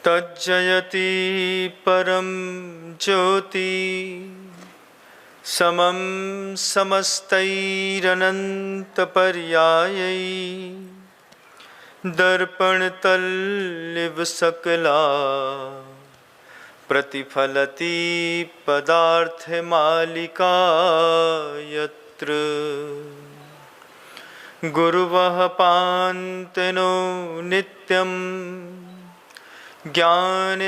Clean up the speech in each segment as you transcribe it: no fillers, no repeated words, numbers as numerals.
तज्जयति परम ज्योति समं समस्तैरनन्तपर्यायै दर्पणतल्लिव सकला प्रतिफलति पदार्थमालिका यत्र गुरुवः पान्तनो नित्यं ज्ञानदर्शननायका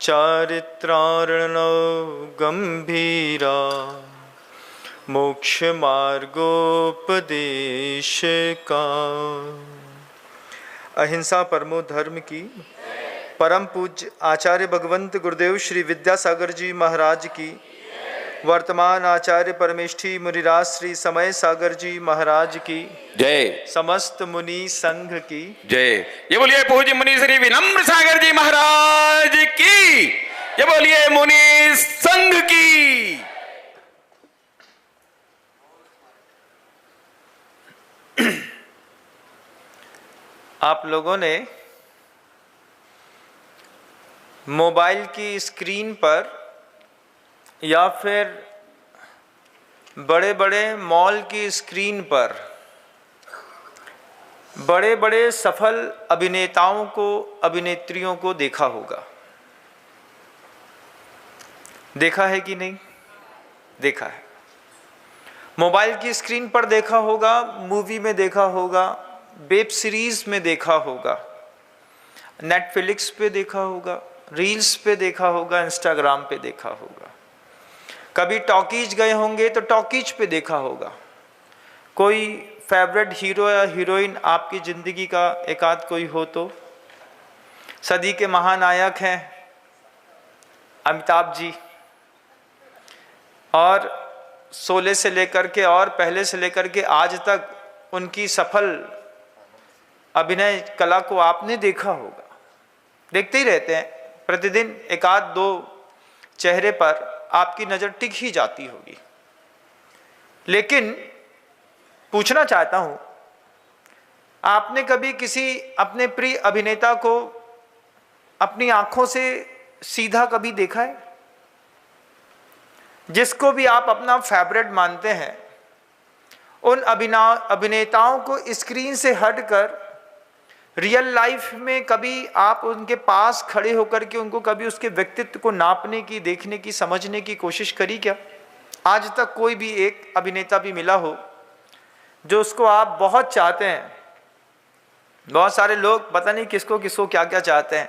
चारित्रार्णव गंभीरा मोक्षमार्गोपदेशका। अहिंसा परमो धर्म की परम पूज्य आचार्य भगवंत गुरुदेव श्री विद्यासागर जी महाराज की, वर्तमान आचार्य परमेष्ठी मुनिराज श्री समय सागर जी महाराज की जय, समस्त मुनि संघ की जय। ये बोलिए पूज्य मुनि श्री विनम्र सागर जी महाराज की, ये बोलिए मुनि संघ की। आप लोगों ने मोबाइल की स्क्रीन पर या फिर बड़े बड़े मॉल की स्क्रीन पर बड़े बड़े सफल अभिनेताओं को, अभिनेत्रियों को देखा होगा। देखा है कि नहीं? देखा है। मोबाइल की स्क्रीन पर देखा होगा, मूवी में देखा होगा, वेब सीरीज में देखा होगा, नेटफ्लिक्स पे देखा होगा, रील्स पे देखा होगा, इंस्टाग्राम पे देखा होगा। कभी टॉकीज गए होंगे तो टॉकीज पे देखा होगा। कोई फेवरेट हीरो या हीरोइन आपकी ज़िंदगी का एक आध कोई हो तो, सदी के महानायक हैं अमिताभ जी, और 16 से लेकर के और पहले से लेकर के आज तक उनकी सफल अभिनय कला को आपने देखा होगा। देखते ही रहते हैं, प्रतिदिन एक आध दो चेहरे पर आपकी नज़र टिक ही जाती होगी। लेकिन पूछना चाहता हूं, आपने कभी किसी अपने प्रिय अभिनेता को अपनी आंखों से सीधा कभी देखा है? जिसको भी आप अपना फेवरेट मानते हैं, उन अभिनेताओं को स्क्रीन से हटकर रियल लाइफ में कभी आप उनके पास खड़े होकर के उनको कभी उसके व्यक्तित्व को नापने की, देखने की, समझने की कोशिश करी क्या? आज तक कोई भी एक अभिनेता भी मिला हो जो उसको आप बहुत चाहते हैं? बहुत सारे लोग पता नहीं किसको किसको क्या क्या चाहते हैं,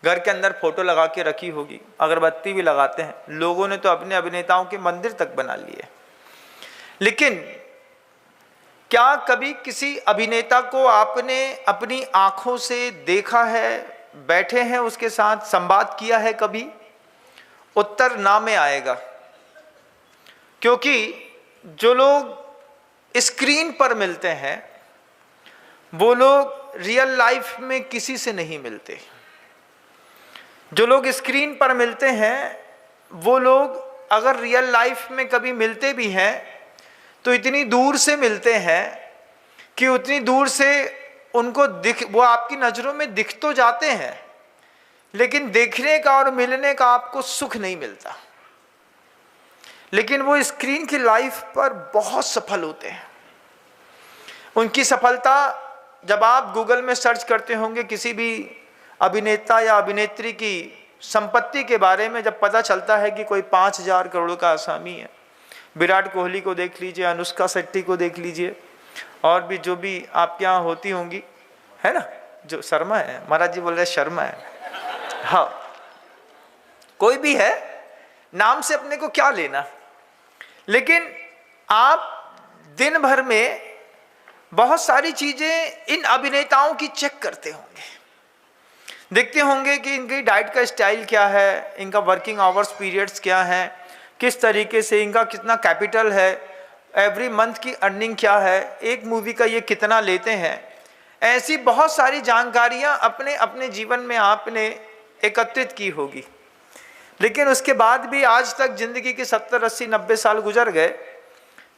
घर के अंदर फोटो लगा के रखी होगी, अगरबत्ती भी लगाते हैं। लोगों ने तो अपने अभिनेताओं के मंदिर तक बना लिए। लेकिन क्या कभी किसी अभिनेता को आपने अपनी आंखों से देखा है, बैठे हैं उसके साथ, संवाद किया है कभी? उत्तर ना में आएगा, क्योंकि जो लोग स्क्रीन पर मिलते हैं वो लोग रियल लाइफ में किसी से नहीं मिलते। जो लोग स्क्रीन पर मिलते हैं वो लोग अगर रियल लाइफ में कभी मिलते भी हैं तो इतनी दूर से मिलते हैं कि उतनी दूर से उनको वो आपकी नज़रों में दिख तो जाते हैं, लेकिन देखने का और मिलने का आपको सुख नहीं मिलता। लेकिन वो स्क्रीन की लाइफ पर बहुत सफल होते हैं। उनकी सफलता जब आप गूगल में सर्च करते होंगे, किसी भी अभिनेता या अभिनेत्री की संपत्ति के बारे में जब पता चलता है कि कोई 5,000 करोड़ का आसामी है, विराट कोहली को देख लीजिए, अनुष्का शेट्टी को देख लीजिए, और भी जो भी आपके यहाँ होती होंगी, है ना, जो शर्मा है, महाराज जी बोल रहे शर्मा है, हाँ, कोई भी है, नाम से अपने को क्या लेना। लेकिन आप दिन भर में बहुत सारी चीजें इन अभिनेताओं की चेक करते होंगे, देखते होंगे कि इनकी डाइट का स्टाइल क्या है, इनका वर्किंग आवर्स पीरियड्स क्या है, किस तरीके से इनका कितना कैपिटल है, एवरी मंथ की अर्निंग क्या है, एक मूवी का ये कितना लेते हैं। ऐसी बहुत सारी जानकारियां अपने अपने जीवन में आपने एकत्रित की होगी। लेकिन उसके बाद भी आज तक जिंदगी के 70, 80, 90 साल गुजर गए,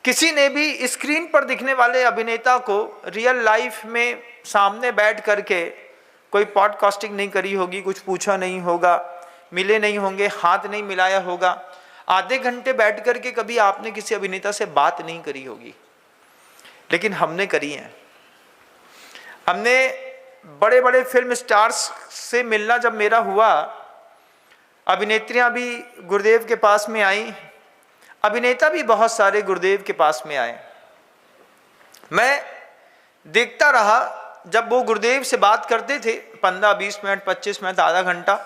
किसी ने भी स्क्रीन पर दिखने वाले अभिनेता को रियल लाइफ में सामने बैठ करके कोई पॉडकास्टिंग नहीं करी होगी, कुछ पूछा नहीं होगा, मिले नहीं होंगे, हाथ नहीं मिलाया होगा, आधे घंटे बैठ करके कभी आपने किसी अभिनेता से बात नहीं करी होगी, लेकिन हमने करी है। हमने बड़े बड़े फिल्म स्टार्स से मिलना जब मेरा हुआ, अभिनेत्रियां भी गुरुदेव के पास में आई, अभिनेता भी बहुत सारे गुरुदेव के पास में आए। मैं देखता रहा, जब वो गुरुदेव से बात करते थे 15-20 मिनट, 25 मिनट, आधा घंटा,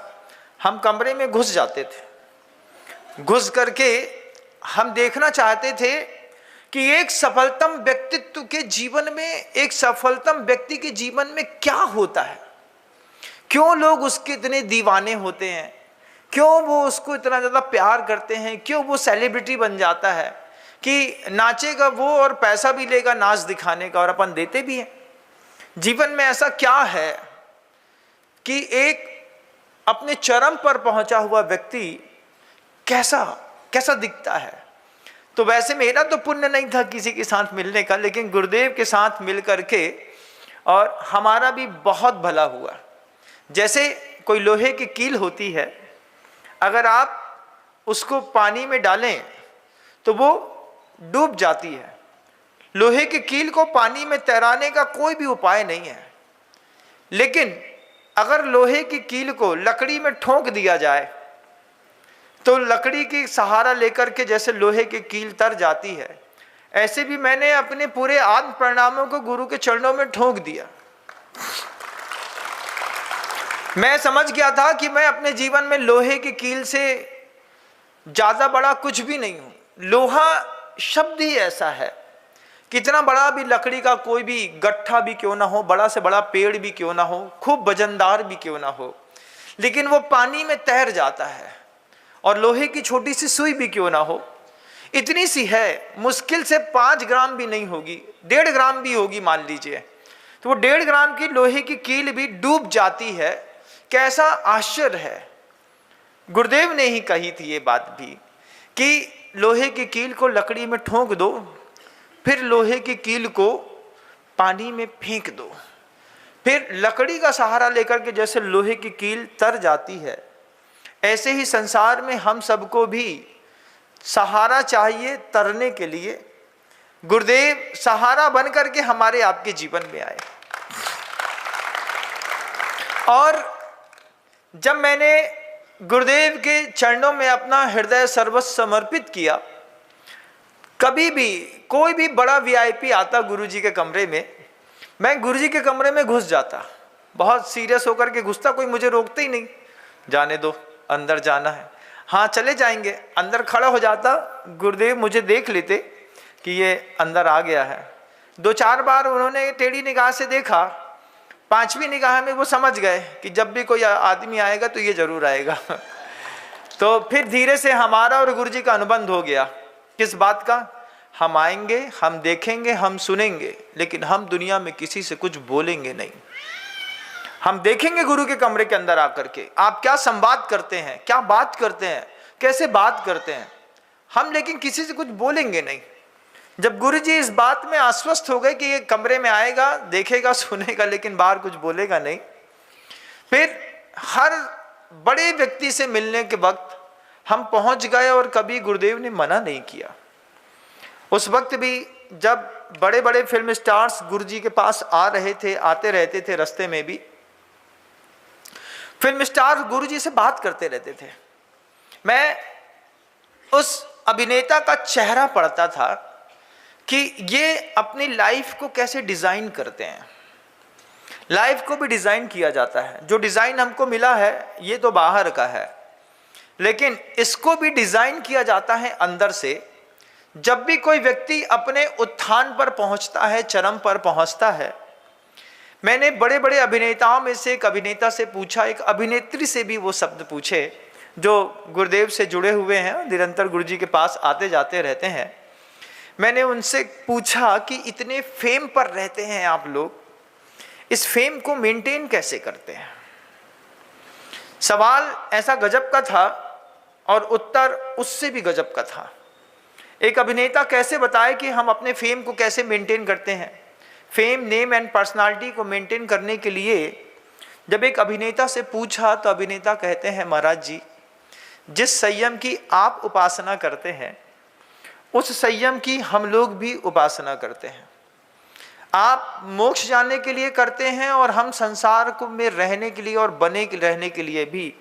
हम कमरे में घुस जाते थे। घुस करके हम देखना चाहते थे कि एक सफलतम व्यक्तित्व के जीवन में, एक सफलतम व्यक्ति के जीवन में क्या होता है, क्यों लोग उसके इतने दीवाने होते हैं, क्यों वो उसको इतना ज़्यादा प्यार करते हैं, क्यों वो सेलिब्रिटी बन जाता है कि नाचेगा वो और पैसा भी लेगा नाच दिखाने का, और अपन देते भी हैं। जीवन में ऐसा क्या है कि एक अपने चरम पर पहुंचा हुआ व्यक्ति कैसा कैसा दिखता है। तो वैसे मेरा तो पुण्य नहीं था किसी के साथ मिलने का, लेकिन गुरुदेव के साथ मिल करके और हमारा भी बहुत भला हुआ। जैसे कोई लोहे की कील होती है, अगर आप उसको पानी में डालें तो वो डूब जाती है। लोहे की कील को पानी में तैराने का कोई भी उपाय नहीं है, लेकिन अगर लोहे की कील को लकड़ी में ठोक दिया जाए तो लकड़ी की सहारा लेकर के जैसे लोहे की कील तर जाती है, ऐसे भी मैंने अपने पूरे आत्म परिणामों को गुरु के चरणों में ठोक दिया। मैं समझ गया था कि मैं अपने जीवन में लोहे की कील से ज्यादा बड़ा कुछ भी नहीं हूं। लोहा शब्द ही ऐसा है, कितना बड़ा भी लकड़ी का कोई भी गट्ठा भी क्यों ना हो, बड़ा से बड़ा पेड़ भी क्यों ना हो, खूब वजनदार भी क्यों ना हो, लेकिन वो पानी में तैर जाता है। और लोहे की छोटी सी सुई भी क्यों ना हो, इतनी सी है, मुश्किल से 5 ग्राम भी नहीं होगी, 1.5 ग्राम भी होगी मान लीजिए, तो वो 1.5 ग्राम की लोहे की कील भी डूब जाती है। कैसा आश्चर्य है। गुरुदेव ने ही कही थी ये बात भी कि लोहे की कील को लकड़ी में ठोक दो, फिर लोहे की कील को पानी में फेंक दो, फिर लकड़ी का सहारा लेकर के जैसे लोहे की कील तर जाती है, ऐसे ही संसार में हम सबको भी सहारा चाहिए तरने के लिए। गुरुदेव सहारा बन करके हमारे आपके जीवन में आए। और जब मैंने गुरुदेव के चरणों में अपना हृदय सर्वस्व समर्पित किया, कभी भी कोई भी बड़ा वीआईपी आता गुरुजी के कमरे में, मैं गुरुजी के कमरे में घुस जाता, बहुत सीरियस होकर के घुसता, कोई मुझे रोकते ही नहीं, जाने दो अंदर जाना है, हाँ चले जाएंगे। अंदर खड़ा हो जाता, गुरुदेव मुझे देख लेते कि ये अंदर आ गया है। 2-4 बार उन्होंने टेढ़ी निगाह से देखा, 5वीं निगाह में वो समझ गए कि जब भी कोई आदमी आएगा तो ये जरूर आएगा। तो फिर धीरे से हमारा और गुरुजी का अनुबंध हो गया। किस बात का? हम आएंगे, हम देखेंगे, हम सुनेंगे, लेकिन हम दुनिया में किसी से कुछ बोलेंगे नहीं। हम देखेंगे गुरु के कमरे के अंदर आकर के आप क्या संवाद करते हैं, क्या बात करते हैं, कैसे बात करते हैं, हम लेकिन किसी से कुछ बोलेंगे नहीं। जब गुरुजी इस बात में आश्वस्त हो गए कि ये कमरे में आएगा, देखेगा, सुनेगा, लेकिन बाहर कुछ बोलेगा नहीं, फिर हर बड़े व्यक्ति से मिलने के वक्त हम पहुंच गए और कभी गुरुदेव ने मना नहीं किया। उस वक्त भी जब बड़े बड़े फिल्म स्टार्स गुरुजी के पास आ रहे थे, आते रहते थे, रास्ते में भी फिल्म स्टार गुरुजी से बात करते रहते थे। मैं उस अभिनेता का चेहरा पढ़ता था कि ये अपनी लाइफ को कैसे डिजाइन करते हैं। लाइफ को भी डिजाइन किया जाता है। जो डिजाइन हमको मिला है ये तो बाहर का है, लेकिन इसको भी डिजाइन किया जाता है अंदर से। जब भी कोई व्यक्ति अपने उत्थान पर पहुंचता है, चरम पर पहुंचता है, मैंने बड़े बड़े अभिनेताओं में से एक अभिनेता से पूछा, एक अभिनेत्री से भी वो शब्द पूछे जो गुरुदेव से जुड़े हुए हैं, निरंतर गुरुजी के पास आते जाते रहते हैं। मैंने उनसे पूछा कि इतने फेम पर रहते हैं आप लोग, इस फेम को मेंटेन कैसे करते हैं। सवाल ऐसा गजब का था और उत्तर उससे भी गजब का था। एक अभिनेता कैसे बताए कि हम अपने फेम को कैसे मेंटेन करते हैं। फेम, नेम एंड पर्सनालिटी को मेंटेन करने के लिए जब एक अभिनेता से पूछा तो अभिनेता कहते हैं, महाराज जी, जिस संयम की आप उपासना करते हैं उस संयम की हम लोग भी उपासना करते हैं। आप मोक्ष जाने के लिए करते हैं और हम संसार को में रहने के लिए और बने रहने के लिए भी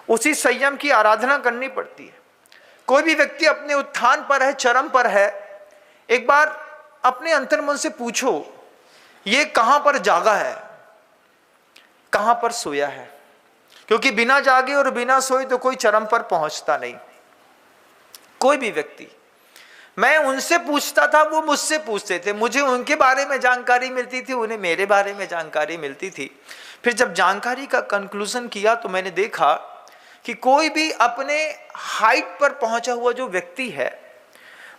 उसी संयम की आराधना करनी पड़ती है। कोई भी व्यक्ति अपने उत्थान पर है, चरम पर है, एक बार अपने अंतर्मन से पूछो, ये कहां पर जागा है, कहां पर सोया है? क्योंकि बिना जागे और बिना सोए तो कोई चरम पर पहुंचता नहीं। कोई भी व्यक्ति, मैं उनसे पूछता था, वो मुझसे पूछते थे, मुझे उनके बारे में जानकारी मिलती थी, उन्हें मेरे बारे में जानकारी मिलती थी। फिर जब जानकारी का कंक्लूजन किया तो मैंने देखा कि कोई भी अपने हाइट पर पहुंचा हुआ जो व्यक्ति है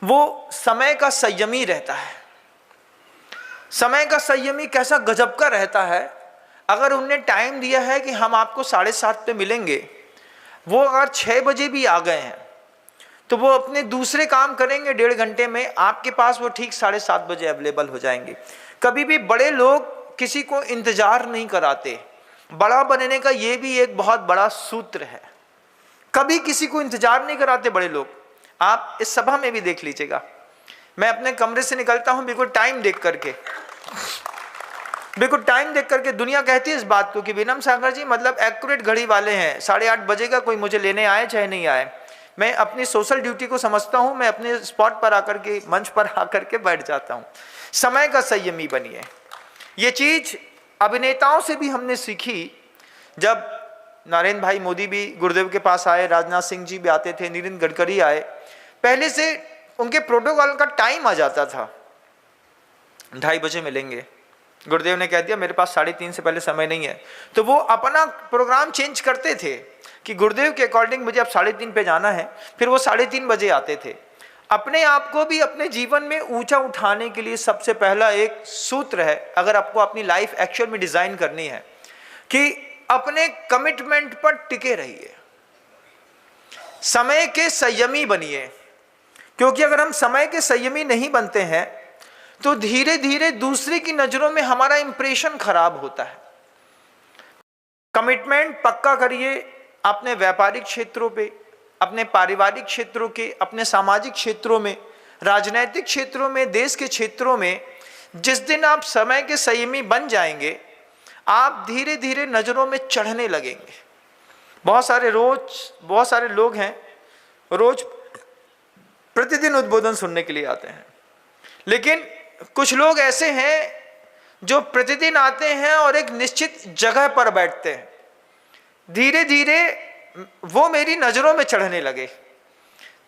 वो समय का संयमी रहता है। समय का संयमी कैसा गजब का रहता है, अगर उनने टाइम दिया है कि हम आपको 7:30 पे मिलेंगे, वो अगर 6 बजे भी आ गए हैं तो वो अपने दूसरे काम करेंगे 1.5 घंटे में, आपके पास वो ठीक 7:30 बजे अवेलेबल हो जाएंगे। कभी भी बड़े लोग किसी को इंतजार नहीं कराते। बड़ा बनने का ये भी एक बहुत बड़ा सूत्र है, कभी किसी को इंतजार नहीं कराते बड़े लोग। आप इस सभा में भी देख लीजिएगा, मैं अपने कमरे से निकलता हूं बिल्कुल टाइम देख करके, बिल्कुल टाइम देख करके। दुनिया कहती है इस बात को कि विनम्र सागर जी मतलब एक्यूरेट घड़ी वाले हैं, 8:30 बजेगा, कोई मुझे लेने आए चाहे नहीं आए। मैं अपनी सोशल ड्यूटी को समझता हूं, मैं अपने स्पॉट पर आकर के, मंच पर आकर के बैठ जाता हूं। समय का संयमी बनिए। ये चीज अभिनेताओं से भी हमने सीखी। जब नरेंद्र भाई मोदी भी गुरुदेव के पास आए, राजनाथ सिंह जी भी आते थे, नितिन गडकरी आए, पहले से उनके प्रोटोकॉल का टाइम आ जाता था, 2:30 बजे मिलेंगे। गुरुदेव ने कह दिया मेरे पास 3:30 से पहले समय नहीं है, तो वो अपना प्रोग्राम चेंज करते थे कि गुरुदेव के अकॉर्डिंग मुझे अब 3:30 पे जाना है, फिर वो 3:30 बजे आते थे। अपने आप को भी अपने जीवन में ऊंचा उठाने के लिए सबसे पहला एक सूत्र है, अगर आपको अपनी लाइफ एक्चुअल में डिजाइन करनी है, कि अपने कमिटमेंट पर टिके रहिए, समय के संयमी बनिए। क्योंकि अगर हम समय के संयमी नहीं बनते हैं तो धीरे धीरे दूसरे की नजरों में हमारा इंप्रेशन खराब होता है। कमिटमेंट पक्का करिए अपने व्यापारिक क्षेत्रों पे, अपने पारिवारिक क्षेत्रों के, अपने सामाजिक क्षेत्रों में, राजनैतिक क्षेत्रों में, देश के क्षेत्रों में। जिस दिन आप समय के संयमी बन जाएंगे, आप धीरे धीरे नजरों में चढ़ने लगेंगे। बहुत सारे लोग हैं, रोज प्रतिदिन उद्बोधन सुनने के लिए आते हैं, लेकिन कुछ लोग ऐसे हैं जो प्रतिदिन आते हैं और एक निश्चित जगह पर बैठते हैं। धीरे धीरे वो मेरी नजरों में चढ़ने लगे।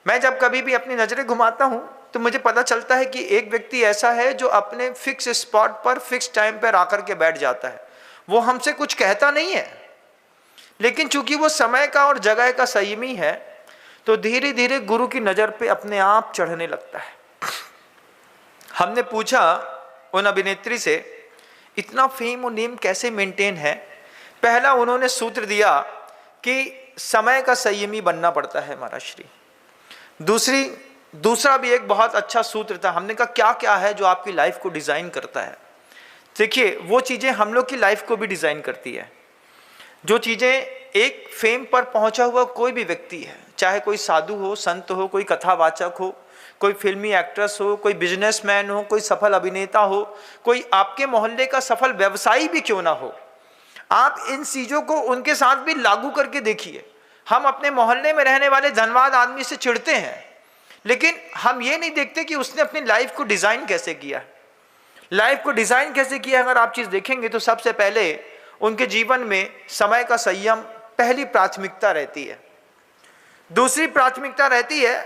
मैं जब कभी भी अपनी नजरें घुमाता हूं तो मुझे पता चलता है कि एक व्यक्ति ऐसा है जो अपने फिक्स स्पॉट पर फिक्स टाइम पर आकर के बैठ जाता है। वो हमसे कुछ कहता नहीं है, लेकिन चूंकि वो समय का और जगह का संयमी है तो धीरे धीरे गुरु की नजर पे अपने आप चढ़ने लगता है। हमने पूछा उन अभिनेत्री से, इतना फेम और नेम कैसे मेंटेन है? पहला उन्होंने सूत्र दिया कि समय का संयमी बनना पड़ता है महाराज श्री। दूसरा भी एक बहुत अच्छा सूत्र था। हमने कहा क्या क्या है जो आपकी लाइफ को डिजाइन करता है? देखिए, वो चीजें हम लोग की लाइफ को भी डिजाइन करती है। जो चीजें एक फेम पर पहुंचा हुआ कोई भी व्यक्ति है, चाहे कोई साधु हो, संत हो, कोई कथावाचक हो, कोई फिल्मी एक्ट्रेस हो, कोई बिजनेसमैन हो, कोई सफल अभिनेता हो, कोई आपके मोहल्ले का सफल व्यवसायी भी क्यों ना हो, आप इन चीजों को उनके साथ भी लागू करके देखिए। हम अपने मोहल्ले में रहने वाले धनवान आदमी से चिढ़ते हैं, लेकिन हम ये नहीं देखते कि उसने अपनी लाइफ को डिजाइन कैसे किया। लाइफ को डिजाइन कैसे किया अगर आप चीज देखेंगे तो सबसे पहले उनके जीवन में समय का संयम पहली प्राथमिकता रहती है। दूसरी प्राथमिकता रहती है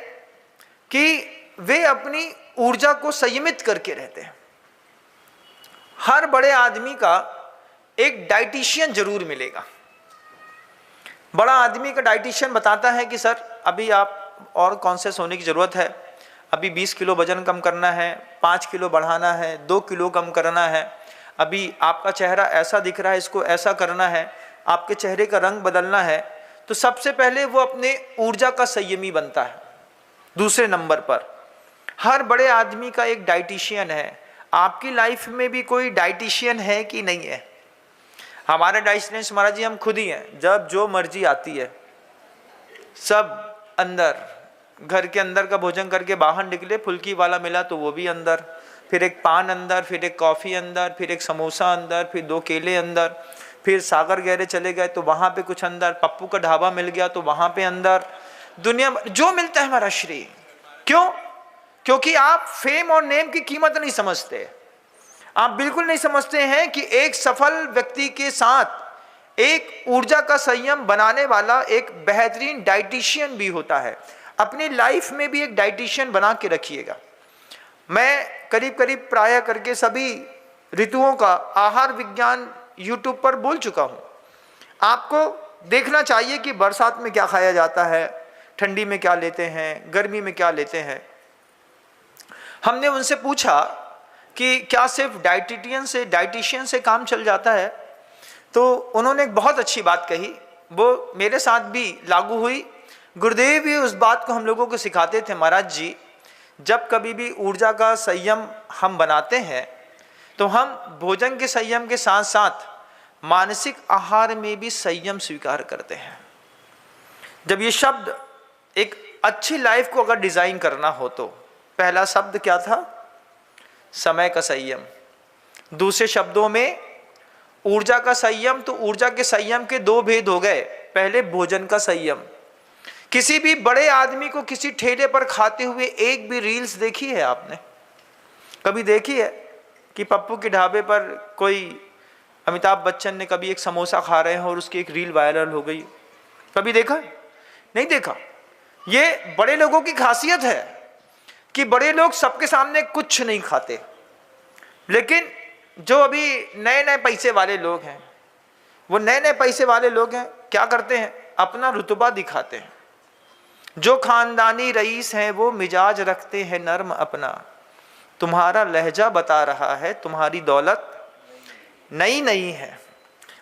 कि वे अपनी ऊर्जा को संयमित करके रहते हैं। हर बड़े आदमी का एक डाइटिशियन जरूर मिलेगा। बड़ा आदमी का डाइटिशियन बताता है कि सर अभी आप और कॉन्शियस होने की जरूरत है, अभी 20 किलो वजन कम करना है, 5 किलो बढ़ाना है, 2 किलो कम करना है, अभी आपका चेहरा ऐसा दिख रहा है, इसको ऐसा करना है, आपके चेहरे का रंग बदलना है। तो सबसे पहले वो अपने ऊर्जा का संयमी बनता है। दूसरे नंबर पर हर बड़े आदमी का एक डाइटिशियन है, आपकी लाइफ में भी कोई डाइटिशियन है कि नहीं है? हमारे डाइटिशियन महाराज जी हम खुद ही हैं। जब जो मर्जी आती है सब अंदर, घर के अंदर का भोजन करके बाहर निकले, फुल्की वाला मिला तो वो भी अंदर, फिर एक पान अंदर, फिर एक कॉफ़ी अंदर, फिर एक समोसा अंदर, फिर 2 केले अंदर, फिर सागर गहरे चले गए तो वहाँ पे कुछ अंदर, पप्पू का ढाबा मिल गया तो वहाँ पे अंदर, दुनिया जो मिलता है हमारा श्री। क्यों? क्योंकि आप फेम और नेम की कीमत नहीं समझते। आप बिल्कुल नहीं समझते हैं कि एक सफल व्यक्ति के साथ एक ऊर्जा का संयम बनाने वाला एक बेहतरीन डाइटिशियन भी होता है। अपनी लाइफ में भी एक डाइटिशियन बना के रखिएगा। मैं करीब करीब प्राय करके सभी ऋतुओं का आहार विज्ञान YouTube पर बोल चुका हूँ। आपको देखना चाहिए कि बरसात में क्या खाया जाता है, ठंडी में क्या लेते हैं, गर्मी में क्या लेते हैं। हमने उनसे पूछा कि क्या सिर्फ डाइटिशियन से काम चल जाता है? तो उन्होंने एक बहुत अच्छी बात कही, वो मेरे साथ भी लागू हुई। गुरुदेव भी उस बात को हम लोगों को सिखाते थे, महाराज जी जब कभी भी ऊर्जा का संयम हम बनाते हैं तो हम भोजन के संयम के साथ साथ मानसिक आहार में भी संयम स्वीकार करते हैं। जब ये शब्द एक अच्छी लाइफ को अगर डिजाइन करना हो तो पहला शब्द क्या था? समय का संयम। दूसरे शब्दों में ऊर्जा का संयम। तो ऊर्जा के संयम के 2 भेद हो गए। पहले भोजन का संयम। किसी भी बड़े आदमी को किसी ठेले पर खाते हुए एक भी रील्स देखी है आपने? कभी देखी है कि पप्पू के ढाबे पर कोई अमिताभ बच्चन ने कभी एक समोसा खा रहे हैं और उसकी एक रील वायरल हो गई? कभी देखा? नहीं देखा। ये बड़े लोगों की खासियत है कि बड़े लोग सबके सामने कुछ नहीं खाते, लेकिन जो अभी नए नए पैसे वाले लोग हैं, वो नए नए पैसे वाले लोग हैं, क्या करते हैं? अपना रुतबा दिखाते हैं। जो खानदानी रईस हैं वो मिजाज रखते हैं नर्म अपना, तुम्हारा लहजा बता रहा है तुम्हारी दौलत नई नई है।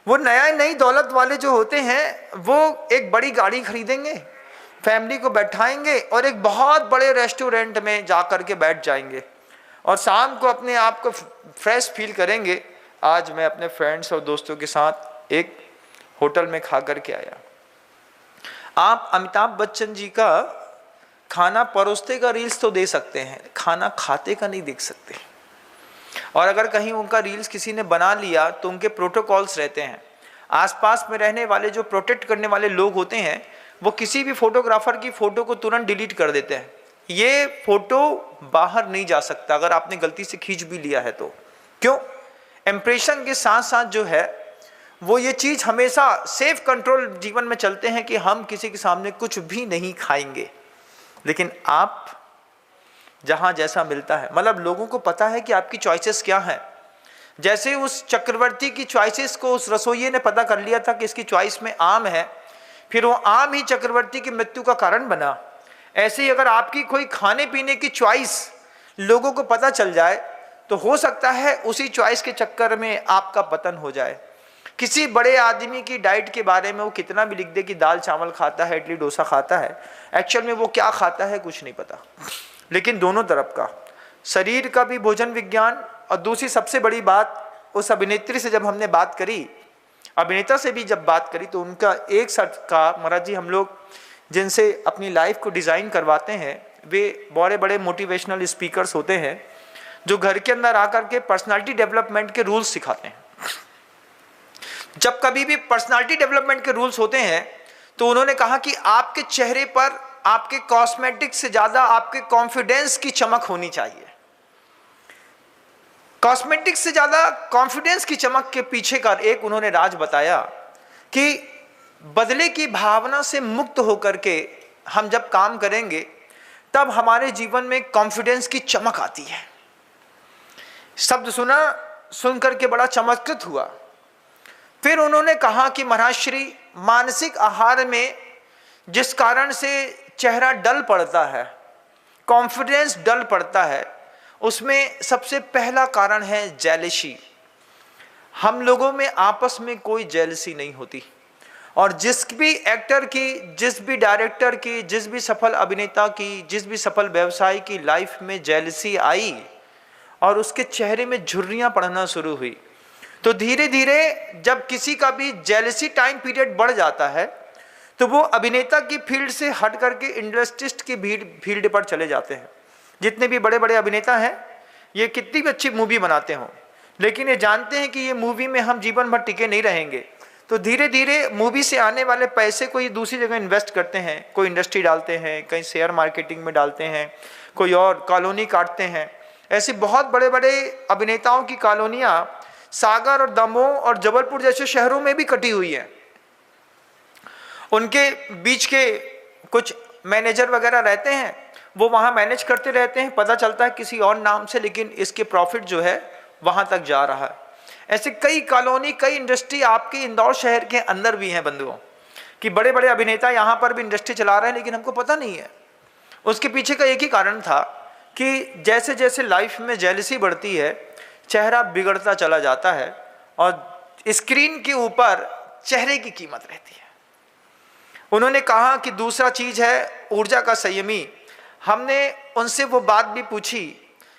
वो नई दौलत वाले जो होते हैं वो एक बड़ी गाड़ी खरीदेंगे, फैमिली को बैठाएंगे और एक बहुत बड़े रेस्टोरेंट में जा कर के बैठ जाएंगे और शाम को अपने आप को फ्रेश फील करेंगे। आज मैं अपने फ्रेंड्स और दोस्तों के साथ एक होटल में खा कर के आया। आप अमिताभ बच्चन जी का खाना परोसते का रील्स तो दे सकते हैं, खाना खाते का नहीं देख सकते। और अगर कहीं उनका रील्स किसी ने बना लिया तो उनके प्रोटोकॉल्स रहते हैं। आसपास में रहने वाले जो प्रोटेक्ट करने वाले लोग होते हैं वो किसी भी फोटोग्राफर की फ़ोटो को तुरंत डिलीट कर देते हैं। ये फ़ोटो बाहर नहीं जा सकता अगर आपने गलती से खींच भी लिया है तो। क्यों? इम्प्रेशन के साथ साथ जो है वो ये चीज़ हमेशा सेफ कंट्रोल जीवन में चलते हैं कि हम किसी के सामने कुछ भी नहीं खाएंगे। लेकिन आप जहाँ जैसा मिलता है, मतलब लोगों को पता है कि आपकी चॉइसेस क्या हैं। जैसे उस चक्रवर्ती की चॉइसेस को उस रसोइये ने पता कर लिया था कि इसकी चॉइस में आम है, फिर वो आम ही चक्रवर्ती की मृत्यु का कारण बना। ऐसे ही अगर आपकी कोई खाने पीने की चॉइस लोगों को पता चल जाए तो हो सकता है उसी चॉइस के चक्कर में आपका पतन हो जाए। किसी बड़े आदमी की डाइट के बारे में वो कितना भी लिख दे कि दाल चावल खाता है, इडली डोसा खाता है, एक्चुअल में वो क्या खाता है कुछ नहीं पता। लेकिन दोनों तरफ का शरीर का भी भोजन विज्ञान। और दूसरी सबसे बड़ी बात, उस अभिनेत्री से जब हमने बात करी, अभिनेता से भी जब बात करी, तो उनका एक शर्त का, महाराज जी हम लोग जिनसे अपनी लाइफ को डिज़ाइन करवाते हैं वे बड़े बड़े मोटिवेशनल स्पीकर्स होते हैं जो घर के अंदर आकर के पर्सनालिटी डेवलपमेंट के रूल्स सिखाते हैं। जब कभी भी पर्सनालिटी डेवलपमेंट के रूल्स होते हैं तो उन्होंने कहा कि आपके चेहरे पर आपके कॉस्मेटिक्स से ज्यादा आपके कॉन्फिडेंस की चमक होनी चाहिए। कॉस्मेटिक्स से ज्यादा कॉन्फिडेंस की चमक के पीछे का एक उन्होंने राज बताया कि बदले की भावना से मुक्त होकर के हम जब काम करेंगे तब हमारे जीवन में कॉन्फिडेंस की चमक आती है। शब्द सुनकर के बड़ा चमत्कृत हुआ। फिर उन्होंने कहा कि महाराज श्री, मानसिक आहार में जिस कारण से चेहरा डल पड़ता है, कॉन्फिडेंस डल पड़ता है, उसमें सबसे पहला कारण है जेलसी। हम लोगों में आपस में कोई जेलसी नहीं होती। और जिस भी एक्टर की, जिस भी डायरेक्टर की, जिस भी सफल अभिनेता की, जिस भी सफल व्यवसायी की लाइफ में जेलसी आई, और उसके चेहरे में झुर्रियां पड़ना शुरू हुई। तो धीरे धीरे जब किसी का भी जेलसी टाइम पीरियड बढ़ जाता है तो वो अभिनेता की फील्ड से हट करके इंडस्ट्रिस्ट की फील्ड पर चले जाते हैं। जितने भी बड़े बड़े अभिनेता हैं, ये कितनी भी अच्छी मूवी बनाते हों, लेकिन ये जानते हैं कि ये मूवी में हम जीवन भर टिके नहीं रहेंगे, तो धीरे धीरे मूवी से आने वाले पैसे को ये दूसरी जगह इन्वेस्ट करते हैं। कोई इंडस्ट्री डालते हैं, कहीं शेयर मार्केटिंग में डालते हैं, कोई और कॉलोनी काटते हैं। ऐसे बहुत बड़े बड़े अभिनेताओं की कॉलोनियाँ सागर और दमोह और जबलपुर जैसे शहरों में भी कटी हुई है। उनके बीच के कुछ मैनेजर वगैरह रहते हैं, वो वहाँ मैनेज करते रहते हैं, पता चलता है किसी और नाम से, लेकिन इसके प्रॉफिट जो है वहाँ तक जा रहा है। ऐसे कई कॉलोनी, कई इंडस्ट्री आपके इंदौर शहर के अंदर भी हैं बंधुओं, कि बड़े बड़े अभिनेता यहाँ पर भी इंडस्ट्री चला रहे हैं, लेकिन हमको पता नहीं है। उसके पीछे का एक ही कारण था कि जैसे जैसे लाइफ में जेलसी बढ़ती है, चेहरा बिगड़ता चला जाता है और स्क्रीन के ऊपर चेहरे की कीमत रहती है। उन्होंने कहा कि दूसरा चीज है ऊर्जा का संयमी। हमने उनसे वो बात भी पूछी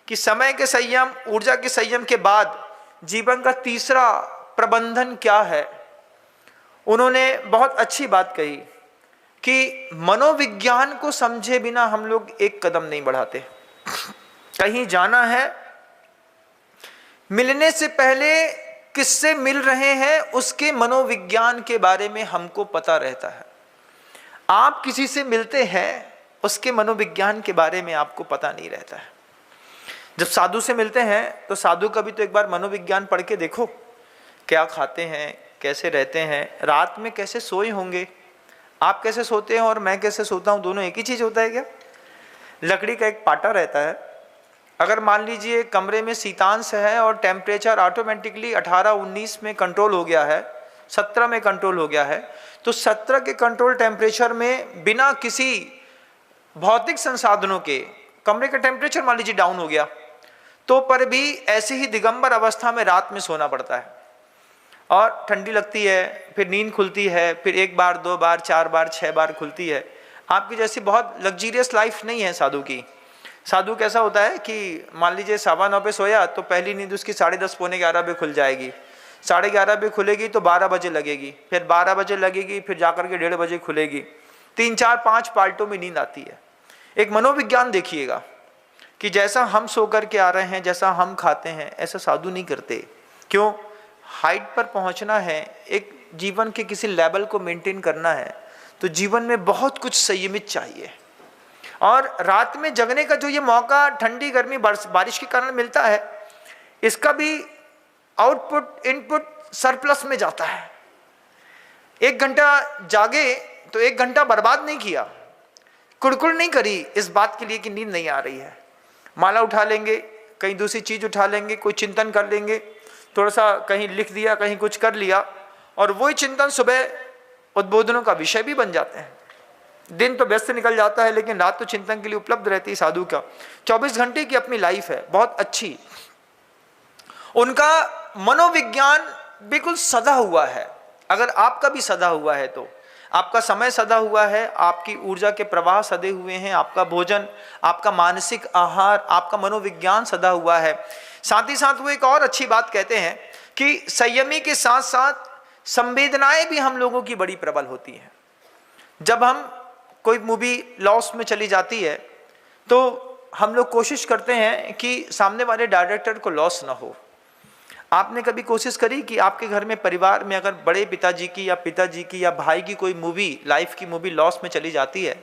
कि समय के संयम, ऊर्जा के संयम के बाद जीवन का तीसरा प्रबंधन क्या है। उन्होंने बहुत अच्छी बात कही कि मनोविज्ञान को समझे बिना हम लोग एक कदम नहीं बढ़ाते। कहीं जाना है, मिलने से पहले किससे मिल रहे हैं उसके मनोविज्ञान के बारे में हमको पता रहता है। आप किसी से मिलते हैं, उसके मनोविज्ञान के बारे में आपको पता नहीं रहता है। जब साधु से मिलते हैं तो साधु का भी तो एक बार मनोविज्ञान पढ़ के देखो, क्या खाते हैं, कैसे रहते हैं, रात में कैसे सोए होंगे। आप कैसे सोते हैं और मैं कैसे सोता हूँ, दोनों एक ही चीज़ होता है क्या? लकड़ी का एक पाटा रहता है। अगर मान लीजिए कमरे में शीतांश है और टेम्परेचर ऑटोमेटिकली 18-19 में कंट्रोल हो गया है, 17 में कंट्रोल हो गया है, तो 17 के कंट्रोल टेम्परेचर में बिना किसी भौतिक संसाधनों के कमरे का टेम्परेचर मान लीजिए डाउन हो गया, तो पर भी ऐसे ही दिगंबर अवस्था में रात में सोना पड़ता है और ठंडी लगती है, फिर नींद खुलती है, फिर 1 बार 2 बार 4 बार 6 बार खुलती है। आपकी जैसी बहुत लग्जीरियस लाइफ नहीं है साधु की। साधु कैसा होता है कि मान लीजिए 9:15 पे सोया तो पहली नींद उसकी 10:30 पौने 11 पे खुल जाएगी, 11:30 पे खुलेगी तो 12 बजे लगेगी, फिर 12 बजे लगेगी, फिर जाकर के 1:30 बजे खुलेगी। 3 4 5 पार्टों में नींद आती है। एक मनोविज्ञान देखिएगा कि जैसा हम सो कर के आ रहे हैं, जैसा हम खाते हैं, ऐसा साधु नहीं करते। क्यों? हाइट पर पहुंचना है, एक जीवन के किसी लेवल को मेंटेन करना है, तो जीवन में बहुत कुछ संयमित चाहिए। और रात में जगने का जो ये मौका ठंडी गर्मी बारिश के कारण मिलता है, इसका भी आउटपुट इनपुट सरप्लस में जाता है। 1 घंटा जागे तो 1 घंटा बर्बाद नहीं किया, कुड़कुड़ नहीं करी इस बात के लिए कि नींद नहीं आ रही है। माला उठा लेंगे, कहीं दूसरी चीज उठा लेंगे, कोई चिंतन कर लेंगे, थोड़ा सा कहीं लिख दिया, कहीं कुछ कर लिया, और वही चिंतन सुबह उद्बोधनों का विषय भी बन जाते हैं। दिन तो व्यस्त निकल जाता है, लेकिन रात तो चिंतन के लिए उपलब्ध रहती है। साधु का 24 घंटे की अपनी लाइफ है, बहुत अच्छी। उनका मनोविज्ञान बिल्कुल सदा हुआ है। अगर आपका भी सदा हुआ है तो आपका समय सदा हुआ है, आपकी ऊर्जा के प्रवाह सदे हुए हैं, आपका भोजन, आपका मानसिक आहार, आपका मनोविज्ञान सदा हुआ है। साथ ही साथ वो एक और अच्छी बात कहते हैं कि संयमी के साथ साथ संवेदनाएं भी हम लोगों की बड़ी प्रबल होती हैं। जब हम कोई मूवी लॉस में चली जाती है तो हम लोग कोशिश करते हैं कि सामने वाले डायरेक्टर को लॉस ना हो। आपने कभी कोशिश करी कि आपके घर में, परिवार में, अगर बड़े पिताजी की या पिताजी की या भाई की कोई मूवी, लाइफ की मूवी लॉस में चली जाती है,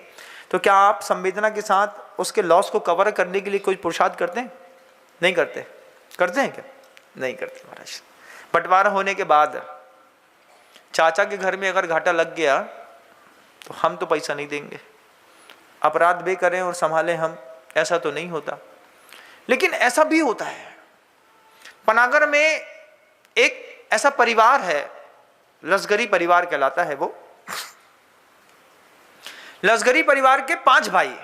तो क्या आप संवेदना के साथ उसके लॉस को कवर करने के लिए कोई पुरुषार्थ करते हैं? नहीं करते। करते हैं क्या? नहीं करते महाराज। बंटवारा होने के बाद चाचा के घर में अगर घाटा लग गया तो हम तो पैसा नहीं देंगे, अपराध वे करें और संभालें हम, ऐसा तो नहीं होता। लेकिन ऐसा भी होता है। पनागर में एक ऐसा परिवार है, लश्करी परिवार कहलाता है वो। लश्करी परिवार के 5 भाई,